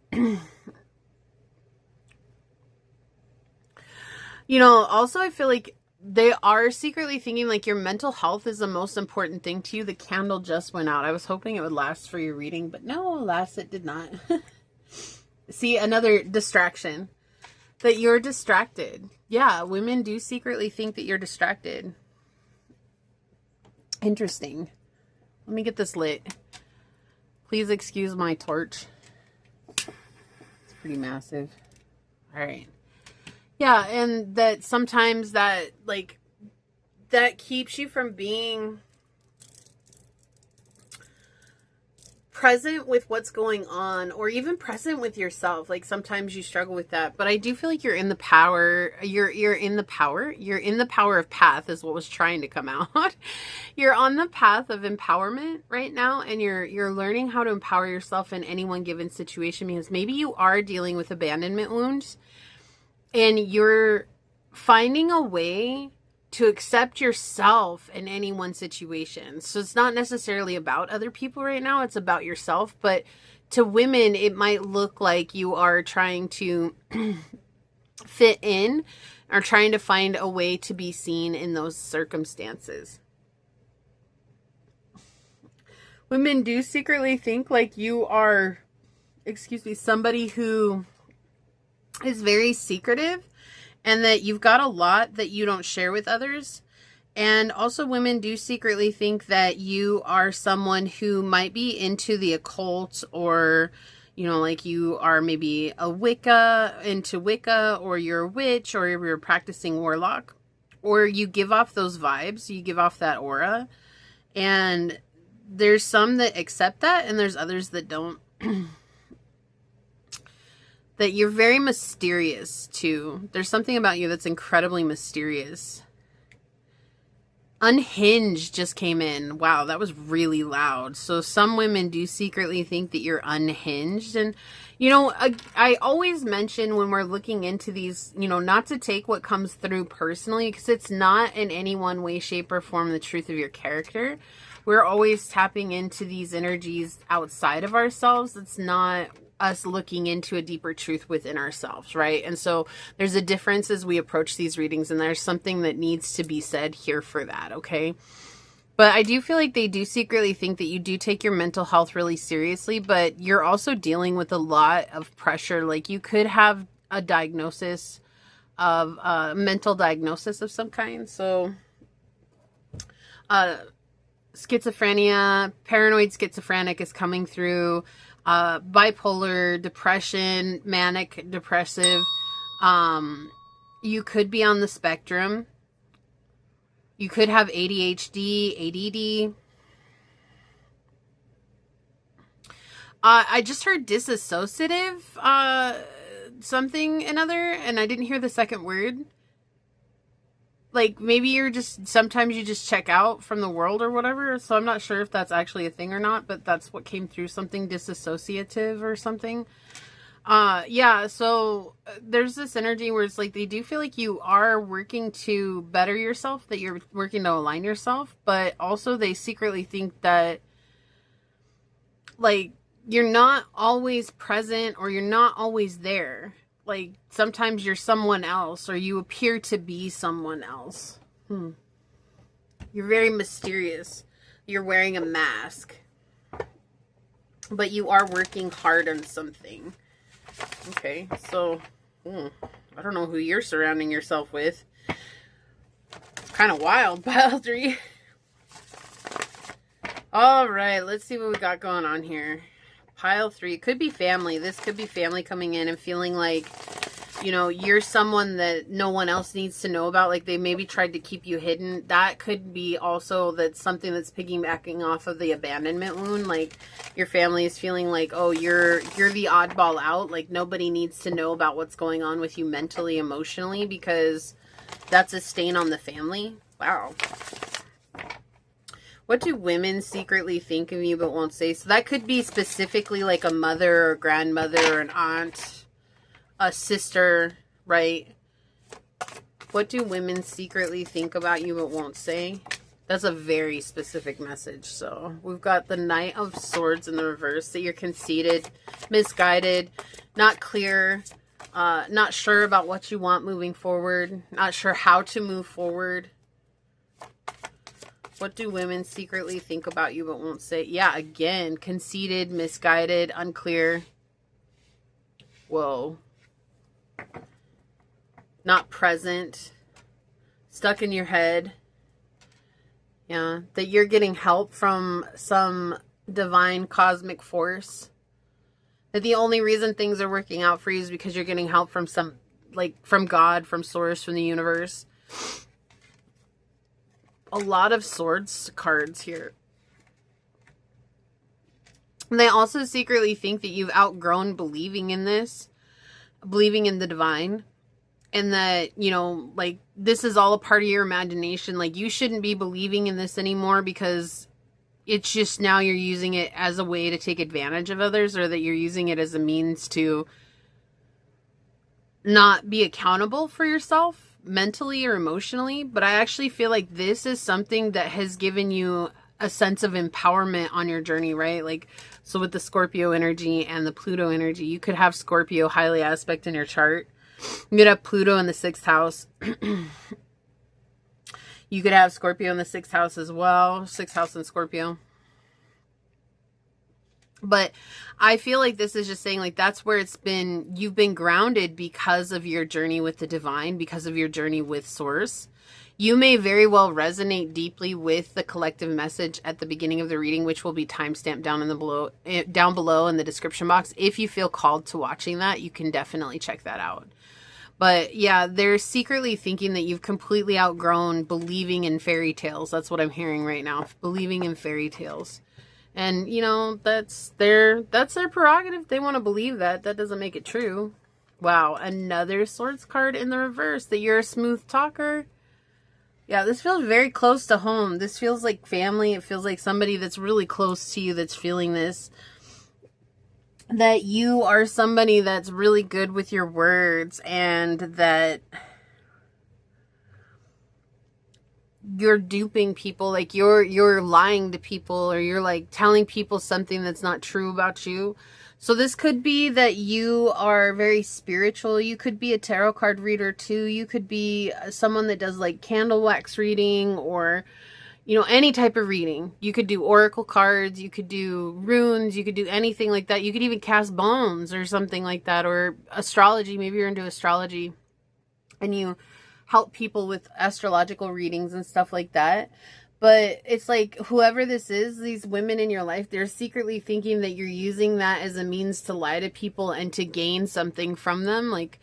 You know, also I feel like they are secretly thinking like your mental health is the most important thing to you. The candle just went out. I was hoping it would last for your reading, but no, alas, it did not. See, another distraction. That you're distracted. Yeah, women do secretly think that you're distracted. Interesting. Let me get this lit. Please excuse my torch. It's pretty massive. All right. Yeah, and that sometimes that, like, that keeps you from being present with what's going on, or even present with yourself. Like, sometimes you struggle with that. But I do feel like you're in the power. You're in the power. You're in the power of path is what was trying to come out. You're on the path of empowerment right now, and you're learning how to empower yourself in any one given situation, because maybe you are dealing with abandonment wounds. And you're finding a way to accept yourself in any one situation. So it's not necessarily about other people right now. It's about yourself. But to women, it might look like you are trying to fit in or trying to find a way to be seen in those circumstances. Women do secretly think like you are, somebody who is very secretive, and that you've got a lot that you don't share with others. And also women do secretly think that you are someone who might be into the occult, or, you know, like you are maybe into Wicca, or you're a witch, or you're practicing warlock, or you give off those vibes, you give off that aura. And there's some that accept that, and there's others that don't. That you're very mysterious too. There's something about you that's incredibly mysterious. Unhinged just came in. Wow, that was really loud. So some women do secretly think that you're unhinged. And, you know, I always mention when we're looking into these, you know, not to take what comes through personally, because it's not in any one way, shape, or form the truth of your character. We're always tapping into these energies outside of ourselves. It's not us looking into a deeper truth within ourselves, right? And so there's a difference as we approach these readings, and there's something that needs to be said here for that, okay? But I do feel like they do secretly think that you do take your mental health really seriously, but you're also dealing with a lot of pressure. Like you could have a diagnosis of mental diagnosis of some kind. So schizophrenia, paranoid schizophrenic is coming through. Bipolar, depression, manic depressive. You could be on the spectrum. You could have ADHD, ADD. I just heard disassociative, something another, and I didn't hear the second word. Like, maybe you're just, sometimes you just check out from the world or whatever. So I'm not sure if that's actually a thing or not, but that's what came through, something disassociative or something. Yeah, so there's this energy where it's like they do feel like you are working to better yourself, that you're working to align yourself, but also they secretly think that, like, you're not always present, or you're not always there. Like, sometimes you're someone else, or you appear to be someone else. You're very mysterious. You're wearing a mask. But you are working hard on something. Okay, so, I don't know who you're surrounding yourself with. Kind of wild, Pile 3. All right, let's see what we got going on here. Pile 3. It could be family. This could be family coming in and feeling like, you know, you're someone that no one else needs to know about. Like they maybe tried to keep you hidden. That could be also that's something that's piggybacking off of the abandonment wound. Like your family is feeling like, oh, you're the oddball out. Like nobody needs to know about what's going on with you mentally, emotionally, because that's a stain on the family. Wow. What do women secretly think of you but won't say? So that could be specifically like a mother or grandmother or an aunt, a sister, right? What do women secretly think about you but won't say? That's a very specific message. So we've got the Knight of Swords in the reverse, that you're conceited, misguided, not clear, not sure about what you want moving forward, not sure how to move forward. What do women secretly think about you but won't say? Yeah, again, conceited, misguided, unclear. Whoa. Not present. Stuck in your head. Yeah, that you're getting help from some divine cosmic force. That the only reason things are working out for you is because you're getting help from some, like, from God, from source, from the universe. A lot of swords cards here. And they also secretly think that you've outgrown believing in this, believing in the divine, and that, you know, like, this is all a part of your imagination. Like, you shouldn't be believing in this anymore because it's just now you're using it as a way to take advantage of others, or that you're using it as a means to not be accountable for yourself mentally or emotionally. But I actually feel like this is something that has given you a sense of empowerment on your journey, right? Like, so with the Scorpio energy and the Pluto energy, you could have Scorpio highly aspect in your chart. You could have Pluto in the 6th house. You could have Scorpio in the 6th house as well. 6th house in Scorpio. But I feel like this is just saying, like, that's where it's been, you've been grounded because of your journey with the divine, because of your journey with source. You may very well resonate deeply with the collective message at the beginning of the reading, which will be timestamped down below in the description box. If you feel called to watching that, you can definitely check that out. But yeah, they're secretly thinking that you've completely outgrown believing in fairy tales. That's what I'm hearing right now. Believing in fairy tales. And, you know, that's their prerogative. They want to believe that. That doesn't make it true. Wow, another swords card in the reverse. That you're a smooth talker. Yeah, this feels very close to home. This feels like family. It feels like somebody that's really close to you that's feeling this. That you are somebody that's really good with your words, and that you're duping people, like you're lying to people, or you're like telling people something that's not true about you. So this could be that you are very spiritual. You could be a tarot card reader too. You could be someone that does like candle wax reading, or, you know, any type of reading. You could do oracle cards, you could do runes, you could do anything like that. You could even cast bones or something like that, or astrology. Maybe you're into astrology and you help people with astrological readings and stuff like that. But it's like, whoever this is, these women in your life, they're secretly thinking that you're using that as a means to lie to people and to gain something from them. Like,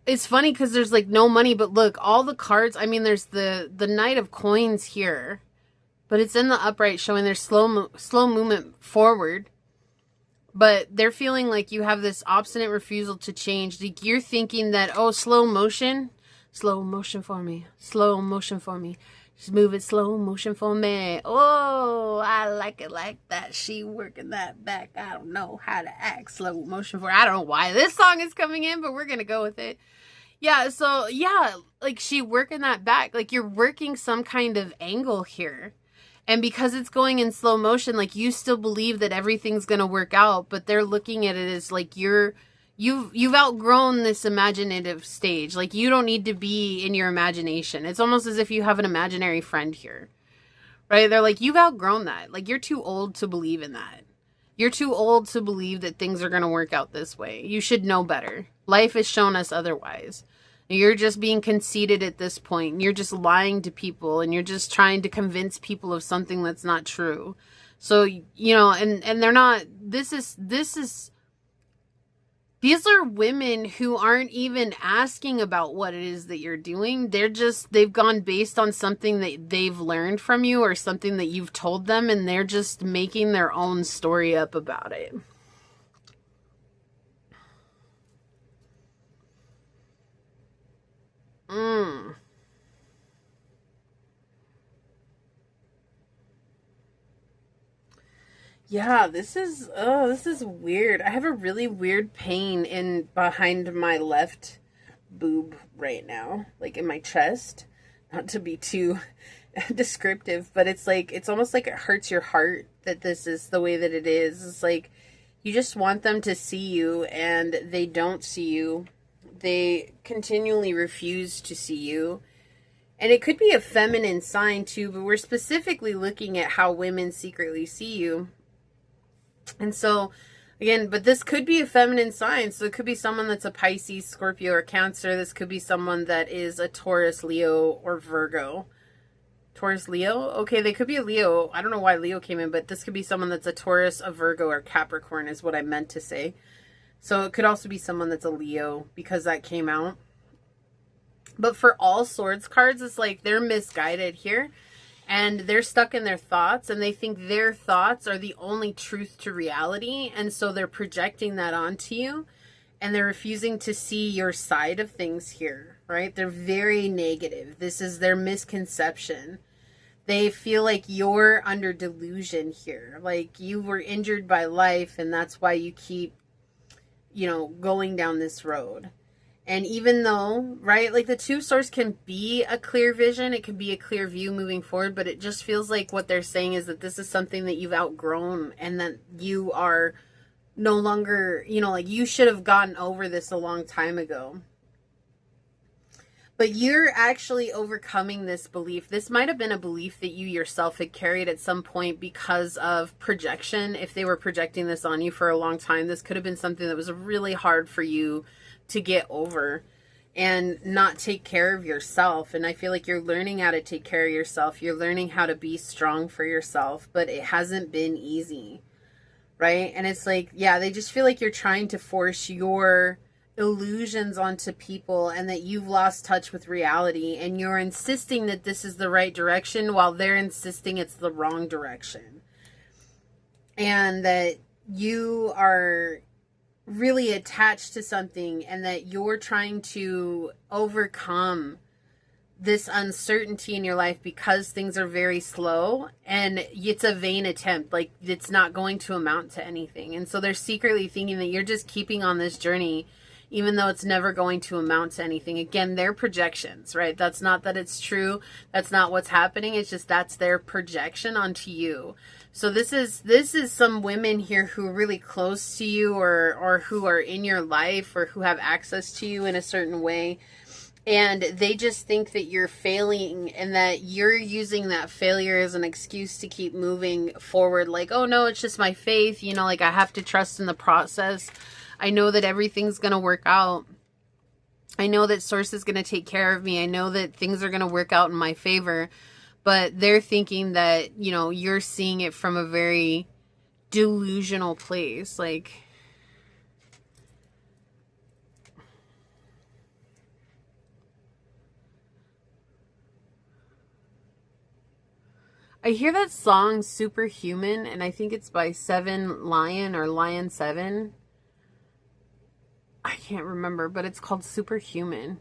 it's funny because there's like no money, but look, all the cards, I mean, there's the Knight of Coins here, but it's in the upright, showing there's slow movement forward. But they're feeling like you have this obstinate refusal to change. Like, you're thinking that, oh, slow motion for me, slow motion for me. Just move it slow motion for me. Oh, I like it like that. She working that back. I don't know how to act. Slow motion for her. I don't know why this song is coming in, but we're going to go with it. Yeah, so, yeah, like, she working that back. Like, you're working some kind of angle here. And because it's going in slow motion, like, you still believe that everything's going to work out, but they're looking at it as, like, you've outgrown this imaginative stage. Like, you don't need to be in your imagination. It's almost as if you have an imaginary friend here, right? They're like, you've outgrown that. Like, you're too old to believe in that. You're too old to believe that things are going to work out this way. You should know better. Life has shown us otherwise. You're just being conceited at this point. You're just lying to people, and you're just trying to convince people of something that's not true. So, you know, and they're not, these are women who aren't even asking about what it is that you're doing. They've gone based on something that they've learned from you or something that you've told them, and they're just making their own story up about it. Yeah, this is weird. I have a really weird pain in behind my left boob right now, like in my chest. Not to be too descriptive, but it's like, it's almost like it hurts your heart that this is the way that it is. It's like you just want them to see you and they don't see you. They continually refuse to see you. And it could be a feminine sign too, but we're specifically looking at how women secretly see you. And so, again, but this could be a feminine sign. So it could be someone that's a Pisces, Scorpio, or Cancer. This could be someone that is a Taurus, Leo, or Virgo. Taurus, Leo? Okay, they could be a Leo. I don't know why Leo came in, but this could be someone that's a Taurus, a Virgo, or Capricorn is what I meant to say. So it could also be someone that's a Leo because that came out. But for all Swords cards, it's like they're misguided here. And they're stuck in their thoughts, and they think their thoughts are the only truth to reality. And so they're projecting that onto you, and they're refusing to see your side of things here, right? They're very negative. This is their misconception. They feel like you're under delusion here. Like you were injured by life, and that's why you keep, you know, going down this road. And even though, right, like the Two of Swords can be a clear vision, it can be a clear view moving forward, but it just feels like what they're saying is that this is something that you've outgrown and that you are no longer, you know, like you should have gotten over this a long time ago. But you're actually overcoming this belief. This might have been a belief that you yourself had carried at some point because of projection. If they were projecting this on you for a long time, this could have been something that was really hard for you to get over and not take care of yourself. And I feel like you're learning how to take care of yourself. You're learning how to be strong for yourself, but it hasn't been easy, right? And it's like, yeah, they just feel like you're trying to force your illusions onto people and that you've lost touch with reality, and you're insisting that this is the right direction while they're insisting it's the wrong direction, and that you are really attached to something and that you're trying to overcome this uncertainty in your life because things are very slow and it's a vain attempt. Like it's not going to amount to anything. And so they're secretly thinking that you're just keeping on this journey even though it's never going to amount to anything. Again, their projections, right? That's not that it's true. That's not what's happening. It's just that's their projection onto you. So this is some women here who are really close to you or who are in your life or who have access to you in a certain way. And they just think that you're failing and that you're using that failure as an excuse to keep moving forward. Like, oh no, it's just my faith. You know, like I have to trust in the process. I know that everything's going to work out. I know that Source is going to take care of me. I know that things are going to work out in my favor. But they're thinking that, you know, you're seeing it from a very delusional place. Like, I hear that song Superhuman, and I think it's by Seven Lion or Lion 7. I can't remember, but it's called Superhuman.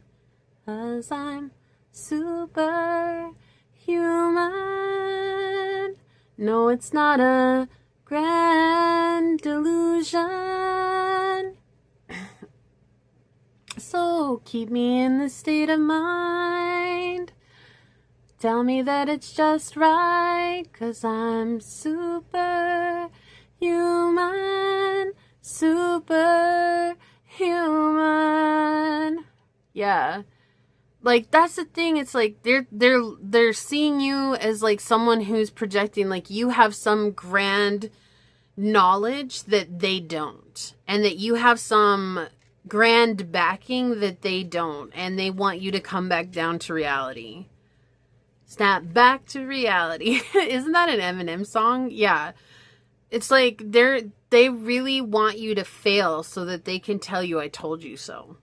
'Cause I'm superhuman. No, it's not a grand delusion. So keep me in the state of mind. Tell me that it's just right, 'cause I'm superhuman. Superhuman. Yeah. Like, that's the thing. It's like they're seeing you as like someone who's projecting like you have some grand knowledge that they don't, and that you have some grand backing that they don't, and they want you to come back down to reality. Snap back to reality. Isn't that an Eminem song? Yeah. It's like they really want you to fail so that they can tell you, I told you so.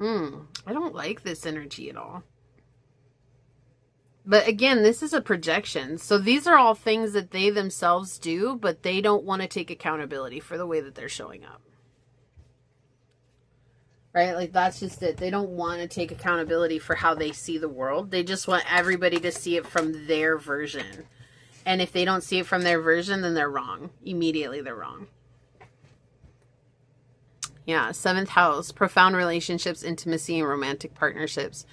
I don't like this energy at all. But again, this is a projection. So these are all things that they themselves do, but they don't want to take accountability for the way that they're showing up. Right? Like, that's just it. They don't want to take accountability for how they see the world. They just want everybody to see it from their version. And if they don't see it from their version, then they're wrong. Immediately, they're wrong. Yeah, 7th house, profound relationships, intimacy, and romantic partnerships.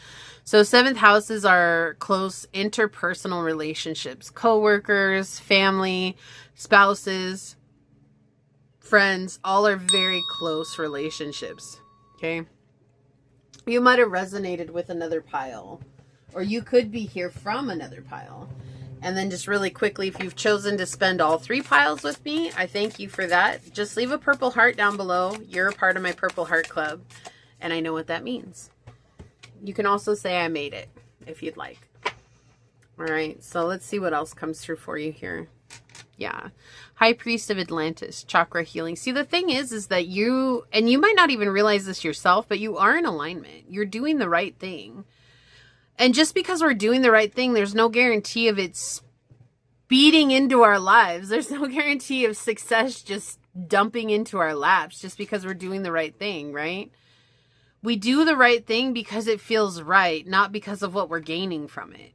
So 7th houses are close interpersonal relationships, co-workers, family, spouses, friends, all are very close relationships. Okay. You might have resonated with another pile, or you could be here from another pile. And then just really quickly, if you've chosen to spend all 3 piles with me, I thank you for that. Just leave a purple heart down below. You're a part of my Purple Heart Club, and I know what that means. You can also say I made it, if you'd like. All right, so let's see what else comes through for you here. Yeah. High Priest of Atlantis, chakra healing. See, the thing is that you, and you might not even realize this yourself, but you are in alignment. You're doing the right thing. And just because we're doing the right thing, there's no guarantee of it speeding into our lives. There's no guarantee of success just dumping into our laps just because we're doing the right thing, right? We do the right thing because it feels right, not because of what we're gaining from it.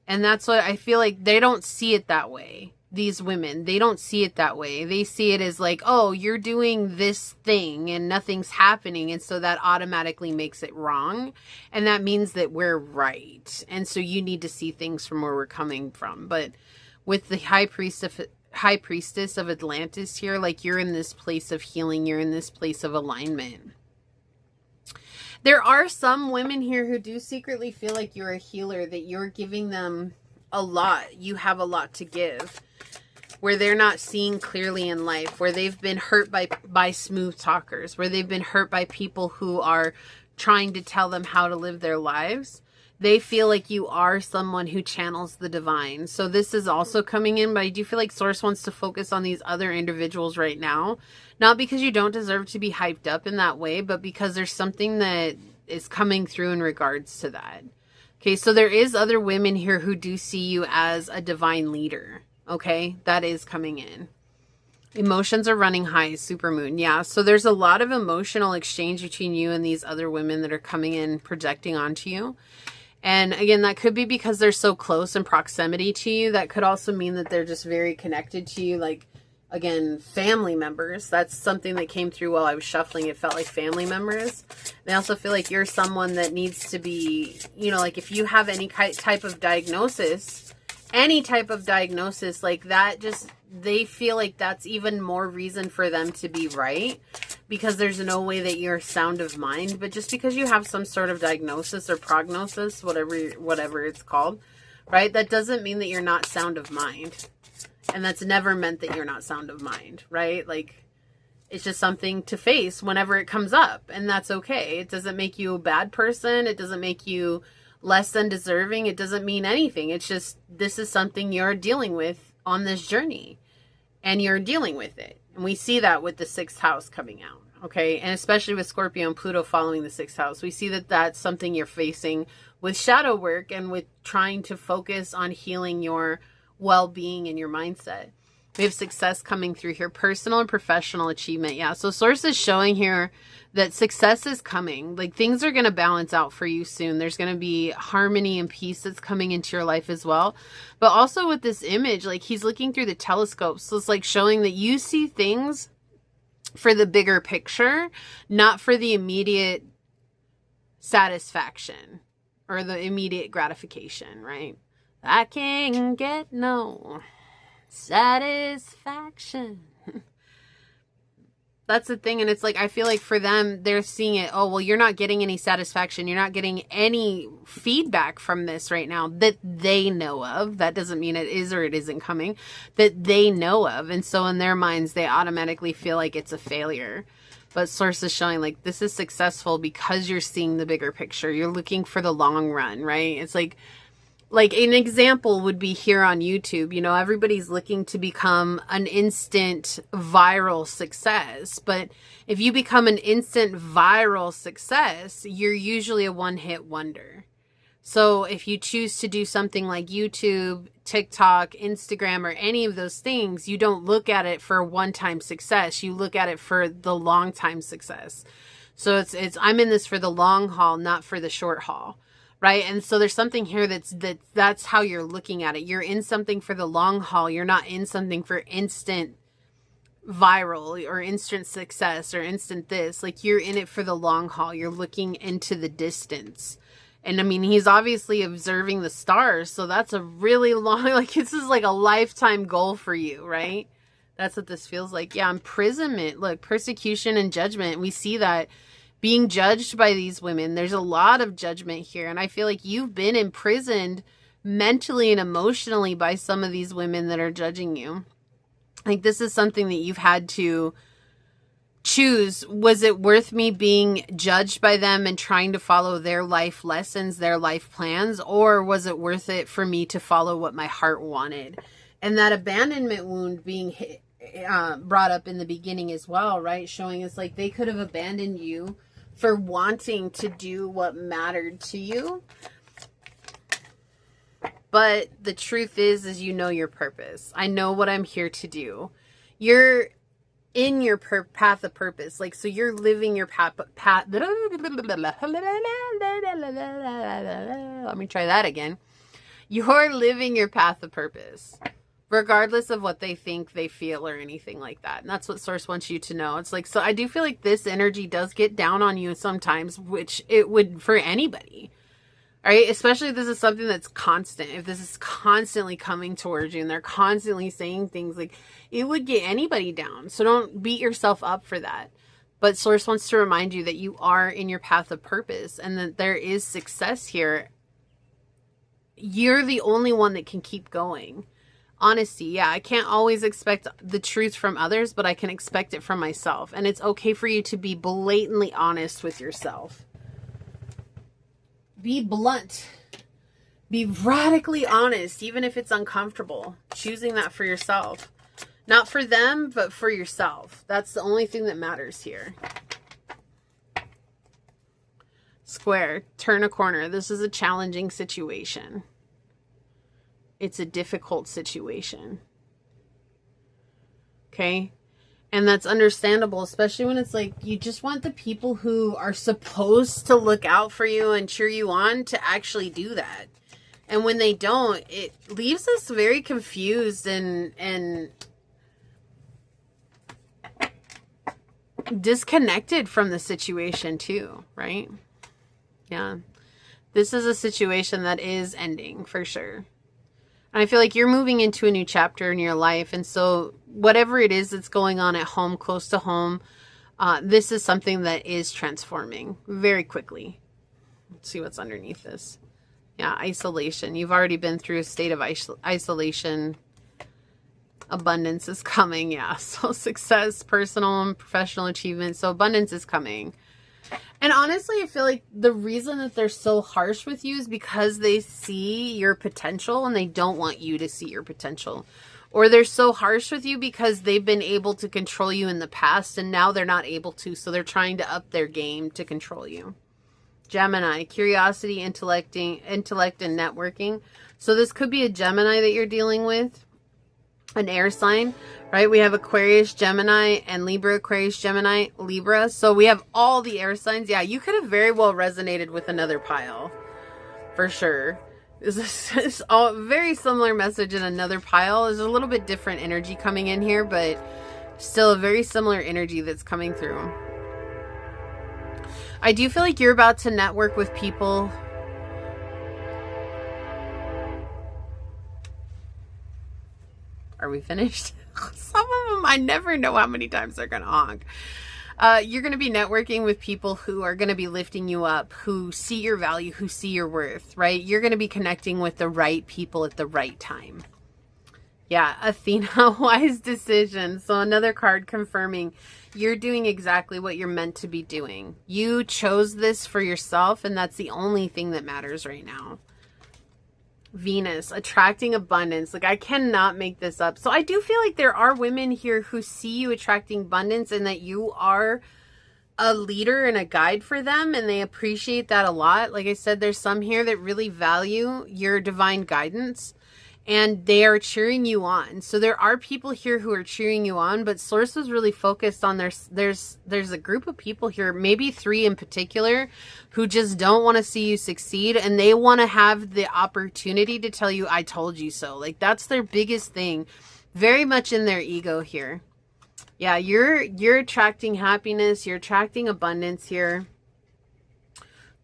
And that's what I feel like they don't see it that way. These women, they don't see it that way. They see it as like, oh, you're doing this thing and nothing's happening. And so that automatically makes it wrong. And that means that we're right. And so you need to see things from where we're coming from. But with the High Priestess of Atlantis here, like, you're in this place of healing. You're in this place of alignment. There are some women here who do secretly feel like you're a healer, that you're giving them a lot. You have a lot to give, where they're not seeing clearly in life, where they've been hurt by smooth talkers, where they've been hurt by people who are trying to tell them how to live their lives. They feel like you are someone who channels the divine. So this is also coming in, but I do feel like Source wants to focus on these other individuals right now. Not because you don't deserve to be hyped up in that way, but because there's something that is coming through in regards to that. Okay, so there is other women here who do see you as a divine leader. Okay, that is coming in. Emotions are running high, supermoon. Yeah, so there's a lot of emotional exchange between you and these other women that are coming in, projecting onto you. And again, that could be because they're so close in proximity to you. That could also mean that they're just very connected to you. Like, again, family members. That's something that came through while I was shuffling. It felt like family members. They also feel like you're someone that needs to be, you know, like if you have any type of diagnosis, like that, just, they feel like that's even more reason for them to be right, because there's no way that you're sound of mind. But just because you have some sort of diagnosis or prognosis, whatever it's called, right, that doesn't mean that you're not sound of mind. And that's never meant that you're not sound of mind, right? Like, it's just something to face whenever it comes up, and that's okay. It doesn't make you a bad person. It doesn't make you less than deserving. It doesn't mean anything. It's just, this is something you're dealing with on this journey, and you're dealing with it. And we see that with the 6th house coming out, okay? And especially with Scorpio and Pluto following the 6th house, we see that that's something you're facing with shadow work and with trying to focus on healing your well-being and your mindset. We have success coming through here, personal and professional achievement. Yeah, so Source is showing here that success is coming. Like, things are going to balance out for you soon. There's going to be harmony and peace that's coming into your life as well. But also with this image, like, he's looking through the telescope. So it's like showing that you see things for the bigger picture, not for the immediate satisfaction or the immediate gratification, right? I can't get no satisfaction. That's the thing. And it's like, I feel like for them, they're seeing it, oh, well, you're not getting any satisfaction. You're not getting any feedback from this right now that they know of. That doesn't mean it is or it isn't coming, that they know of. And so in their minds, they automatically feel like it's a failure. But Source is showing like this is successful because you're seeing the bigger picture. You're looking for the long run, right? It's like, Like an example would be here on YouTube. You know, everybody's looking to become an instant viral success. But if you become an instant viral success, you're usually a one-hit wonder. So if you choose to do something like YouTube, TikTok, Instagram, or any of those things, you don't look at it for a one-time success. You look at it for the long-time success. So it's I'm in this for the long haul, not for the short haul. Right. And so there's something here that's how you're looking at it. You're in something for the long haul. You're not in something for instant viral or instant success or instant this. Like, you're in it for the long haul. You're looking into the distance. And I mean, he's obviously observing the stars. So that's a really long, like, this is like a lifetime goal for you, right? That's what this feels like. Yeah, imprisonment. Look, persecution and judgment. We see that. Being judged by these women. There's a lot of judgment here. And I feel like you've been imprisoned mentally and emotionally by some of these women that are judging you. Like, this is something that you've had to choose. Was it worth me being judged by them and trying to follow their life lessons, their life plans? Or was it worth it for me to follow what my heart wanted? And that abandonment wound being brought up in the beginning as well, right? Showing us like they could have abandoned you for wanting to do what mattered to you. But the truth is you know your purpose. I know what I'm here to do. You're in your path of purpose. Like, so you're living your path. Let me try that again. You're living your path of purpose, regardless of what they think, they feel, or anything like that. And that's what Source wants you to know. It's like, so I do feel like this energy does get down on you sometimes, which it would for anybody. All right? Especially if this is something that's constant. If this is constantly coming towards you and they're constantly saying things, like, it would get anybody down. So don't beat yourself up for that. But Source wants to remind you that you are in your path of purpose and that there is success here. You're the only one that can keep going. Honesty, yeah, I can't always expect the truth from others, but I can expect it from myself. And it's okay for you to be blatantly honest with yourself. Be blunt. Be radically honest, even if it's uncomfortable. Choosing that for yourself. Not for them, but for yourself. That's the only thing that matters here. Square, turn a corner. This is a challenging situation. It's a difficult situation. Okay? And that's understandable, especially when it's like you just want the people who are supposed to look out for you and cheer you on to actually do that. And when they don't, it leaves us very confused and disconnected from the situation too, right? Yeah. This is a situation that is ending for sure. And I feel like you're moving into a new chapter in your life. And so whatever it is that's going on at home, close to home, this is something that is transforming very quickly. Let's see what's underneath this. Yeah, isolation. You've already been through a state of isolation. Abundance is coming. Yeah, so success, personal and professional achievement. So abundance is coming. And honestly, I feel like the reason that they're so harsh with you is because they see your potential and they don't want you to see your potential. Or they're so harsh with you because they've been able to control you in the past and now they're not able to. So they're trying to up their game to control you. Gemini, curiosity, intellect, and networking. So this could be a Gemini that you're dealing with. An air sign, right? We have Aquarius, Gemini, and Libra, Aquarius, Gemini, Libra. So we have all the air signs. Yeah, you could have very well resonated with another pile. For sure. This is all very similar message in another pile. There's a little bit different energy coming in here, but still a very similar energy that's coming through. I do feel like you're about to network with people. Are we finished? Some of them, I never know how many times they're going to honk. You're going to be networking with people who are going to be lifting you up, who see your value, who see your worth, right? You're going to be connecting with the right people at the right time. Yeah, Athena, wise decision. So another card confirming you're doing exactly what you're meant to be doing. You chose this for yourself, and that's the only thing that matters right now. Venus, attracting abundance. Like, I cannot make this up. So I do feel like there are women here who see you attracting abundance and that you are a leader and a guide for them, and they appreciate that a lot. Like I said, there's some here that really value your divine guidance and they are cheering you on. So there are people here who are cheering you on, but Source was really focused on there's a group of people here, maybe 3 in particular, who just don't want to see you succeed, and they want to have the opportunity to tell you, I told you so. Like, that's their biggest thing, very much in their ego here. Yeah, you're attracting happiness, you're attracting abundance here.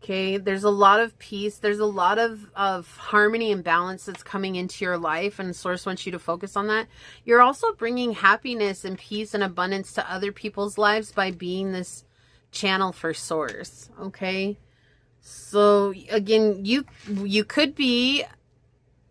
Okay, there's a lot of peace. There's a lot of harmony and balance that's coming into your life, and Source wants you to focus on that. You're also bringing happiness and peace and abundance to other people's lives by being this channel for Source, okay? So, again, you could be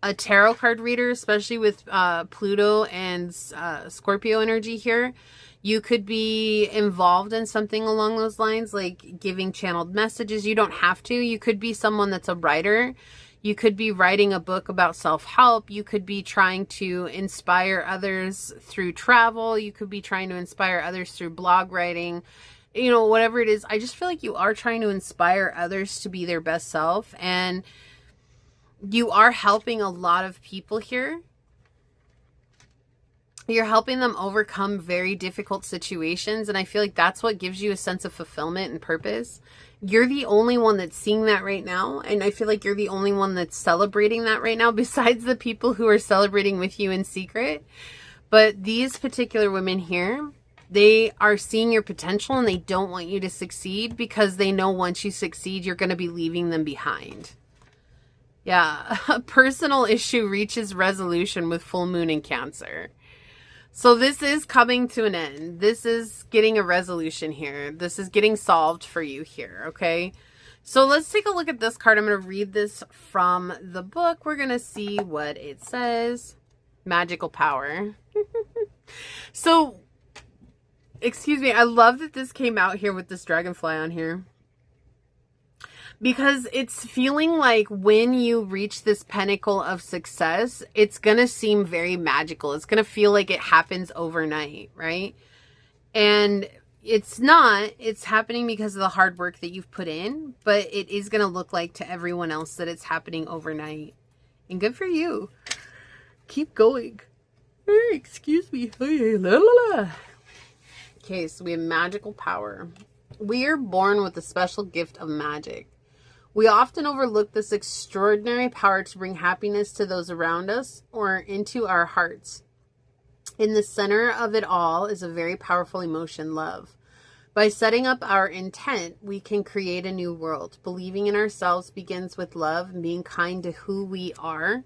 a tarot card reader, especially with Pluto and Scorpio energy here. You could be involved in something along those lines, like giving channeled messages. You don't have to. You could be someone that's a writer. You could be writing a book about self-help. You could be trying to inspire others through travel. You could be trying to inspire others through blog writing. You know, whatever it is. I just feel like you are trying to inspire others to be their best self. And you are helping a lot of people here. You're helping them overcome very difficult situations. And I feel like that's what gives you a sense of fulfillment and purpose. You're the only one that's seeing that right now. And I feel like you're the only one that's celebrating that right now, besides the people who are celebrating with you in secret. But these particular women here, they are seeing your potential and they don't want you to succeed because they know once you succeed, you're going to be leaving them behind. Yeah, a personal issue reaches resolution with full moon in Cancer. So this is coming to an end. This is getting a resolution here. This is getting solved for you here, okay? So let's take a look at this card. I'm going to read this from the book. We're going to see what it says. Magical power. So, excuse me. I love that this came out here with this dragonfly on here. Because it's feeling like when you reach this pinnacle of success, it's going to seem very magical. It's going to feel like it happens overnight, right? And it's not. It's happening because of the hard work that you've put in. But it is going to look like to everyone else that it's happening overnight. And good for you. Keep going. Excuse me. Okay, so we have magical power. We are born with a special gift of magic. We often overlook this extraordinary power to bring happiness to those around us or into our hearts. In the center of it all is a very powerful emotion, love. By setting up our intent, we can create a new world. Believing in ourselves begins with love and being kind to who we are.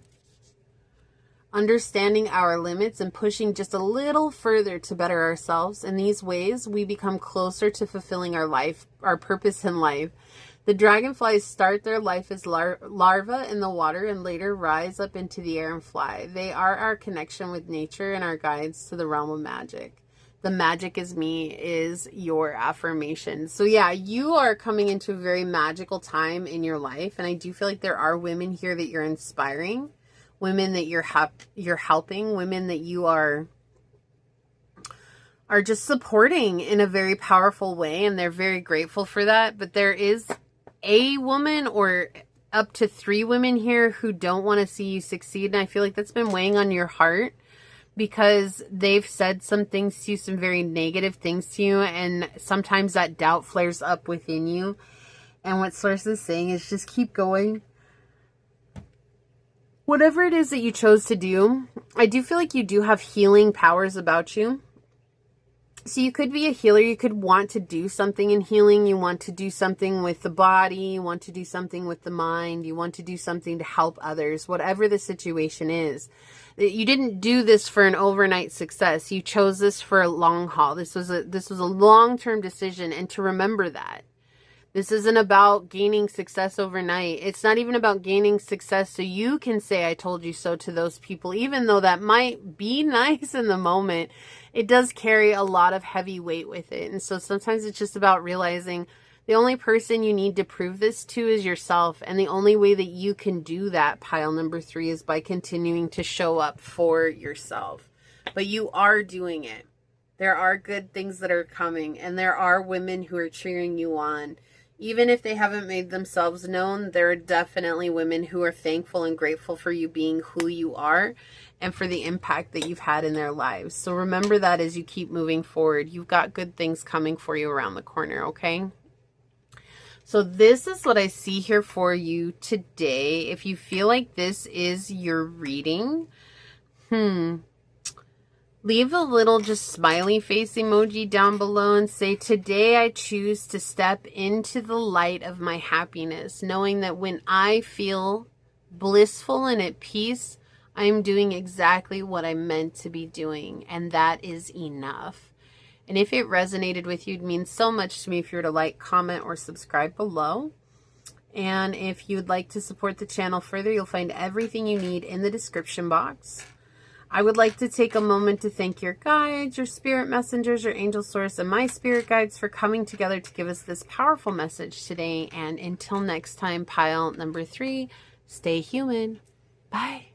Understanding our limits and pushing just a little further to better ourselves. In these ways, we become closer to fulfilling our purpose in life. The dragonflies start their life as larvae in the water and later rise up into the air and fly. They are our connection with nature and our guides to the realm of magic. The magic is me is your affirmation. So yeah, you are coming into a very magical time in your life. And I do feel like there are women here that you're inspiring, women that you're helping, women that you are just supporting in a very powerful way. And they're very grateful for that. But there is a woman or up to 3 women here who don't want to see you succeed. And I feel like that's been weighing on your heart because they've said some things to you, some very negative things to you. And sometimes that doubt flares up within you. And what Source is saying is just keep going. Whatever it is that you chose to do, I do feel like you do have healing powers about you. So you could be a healer. You could want to do something in healing. You want to do something with the body. You want to do something with the mind. You want to do something to help others, whatever the situation is. You didn't do this for an overnight success. You chose this for a long haul. This was a long-term decision, and to remember that. This isn't about gaining success overnight. It's not even about gaining success so you can say, I told you so to those people, even though that might be nice in the moment. It does carry a lot of heavy weight with it. And so sometimes it's just about realizing The only person you need to prove this to is yourself. And the only way that you can do that, pile number 3, is by continuing to show up for yourself. But you are doing it. There are good things that are coming. And there are women who are cheering you on. Even if they haven't made themselves known, there are definitely women who are thankful and grateful for you being who you are and for the impact that you've had in their lives. So remember that as you keep moving forward. You've got good things coming for you around the corner, okay? So this is what I see here for you today. If you feel like this is your reading, leave a little just smiley face emoji down below and say, today I choose to step into the light of my happiness, knowing that when I feel blissful and at peace, I'm doing exactly what I'm meant to be doing, and that is enough. And if it resonated with you, it means so much to me if you were to like, comment, or subscribe below. And if you'd like to support the channel further, you'll find everything you need in the description box. I would like to take a moment to thank your guides, your spirit messengers, your angel source, and my spirit guides for coming together to give us this powerful message today. And until next time, pile number 3, stay human. Bye.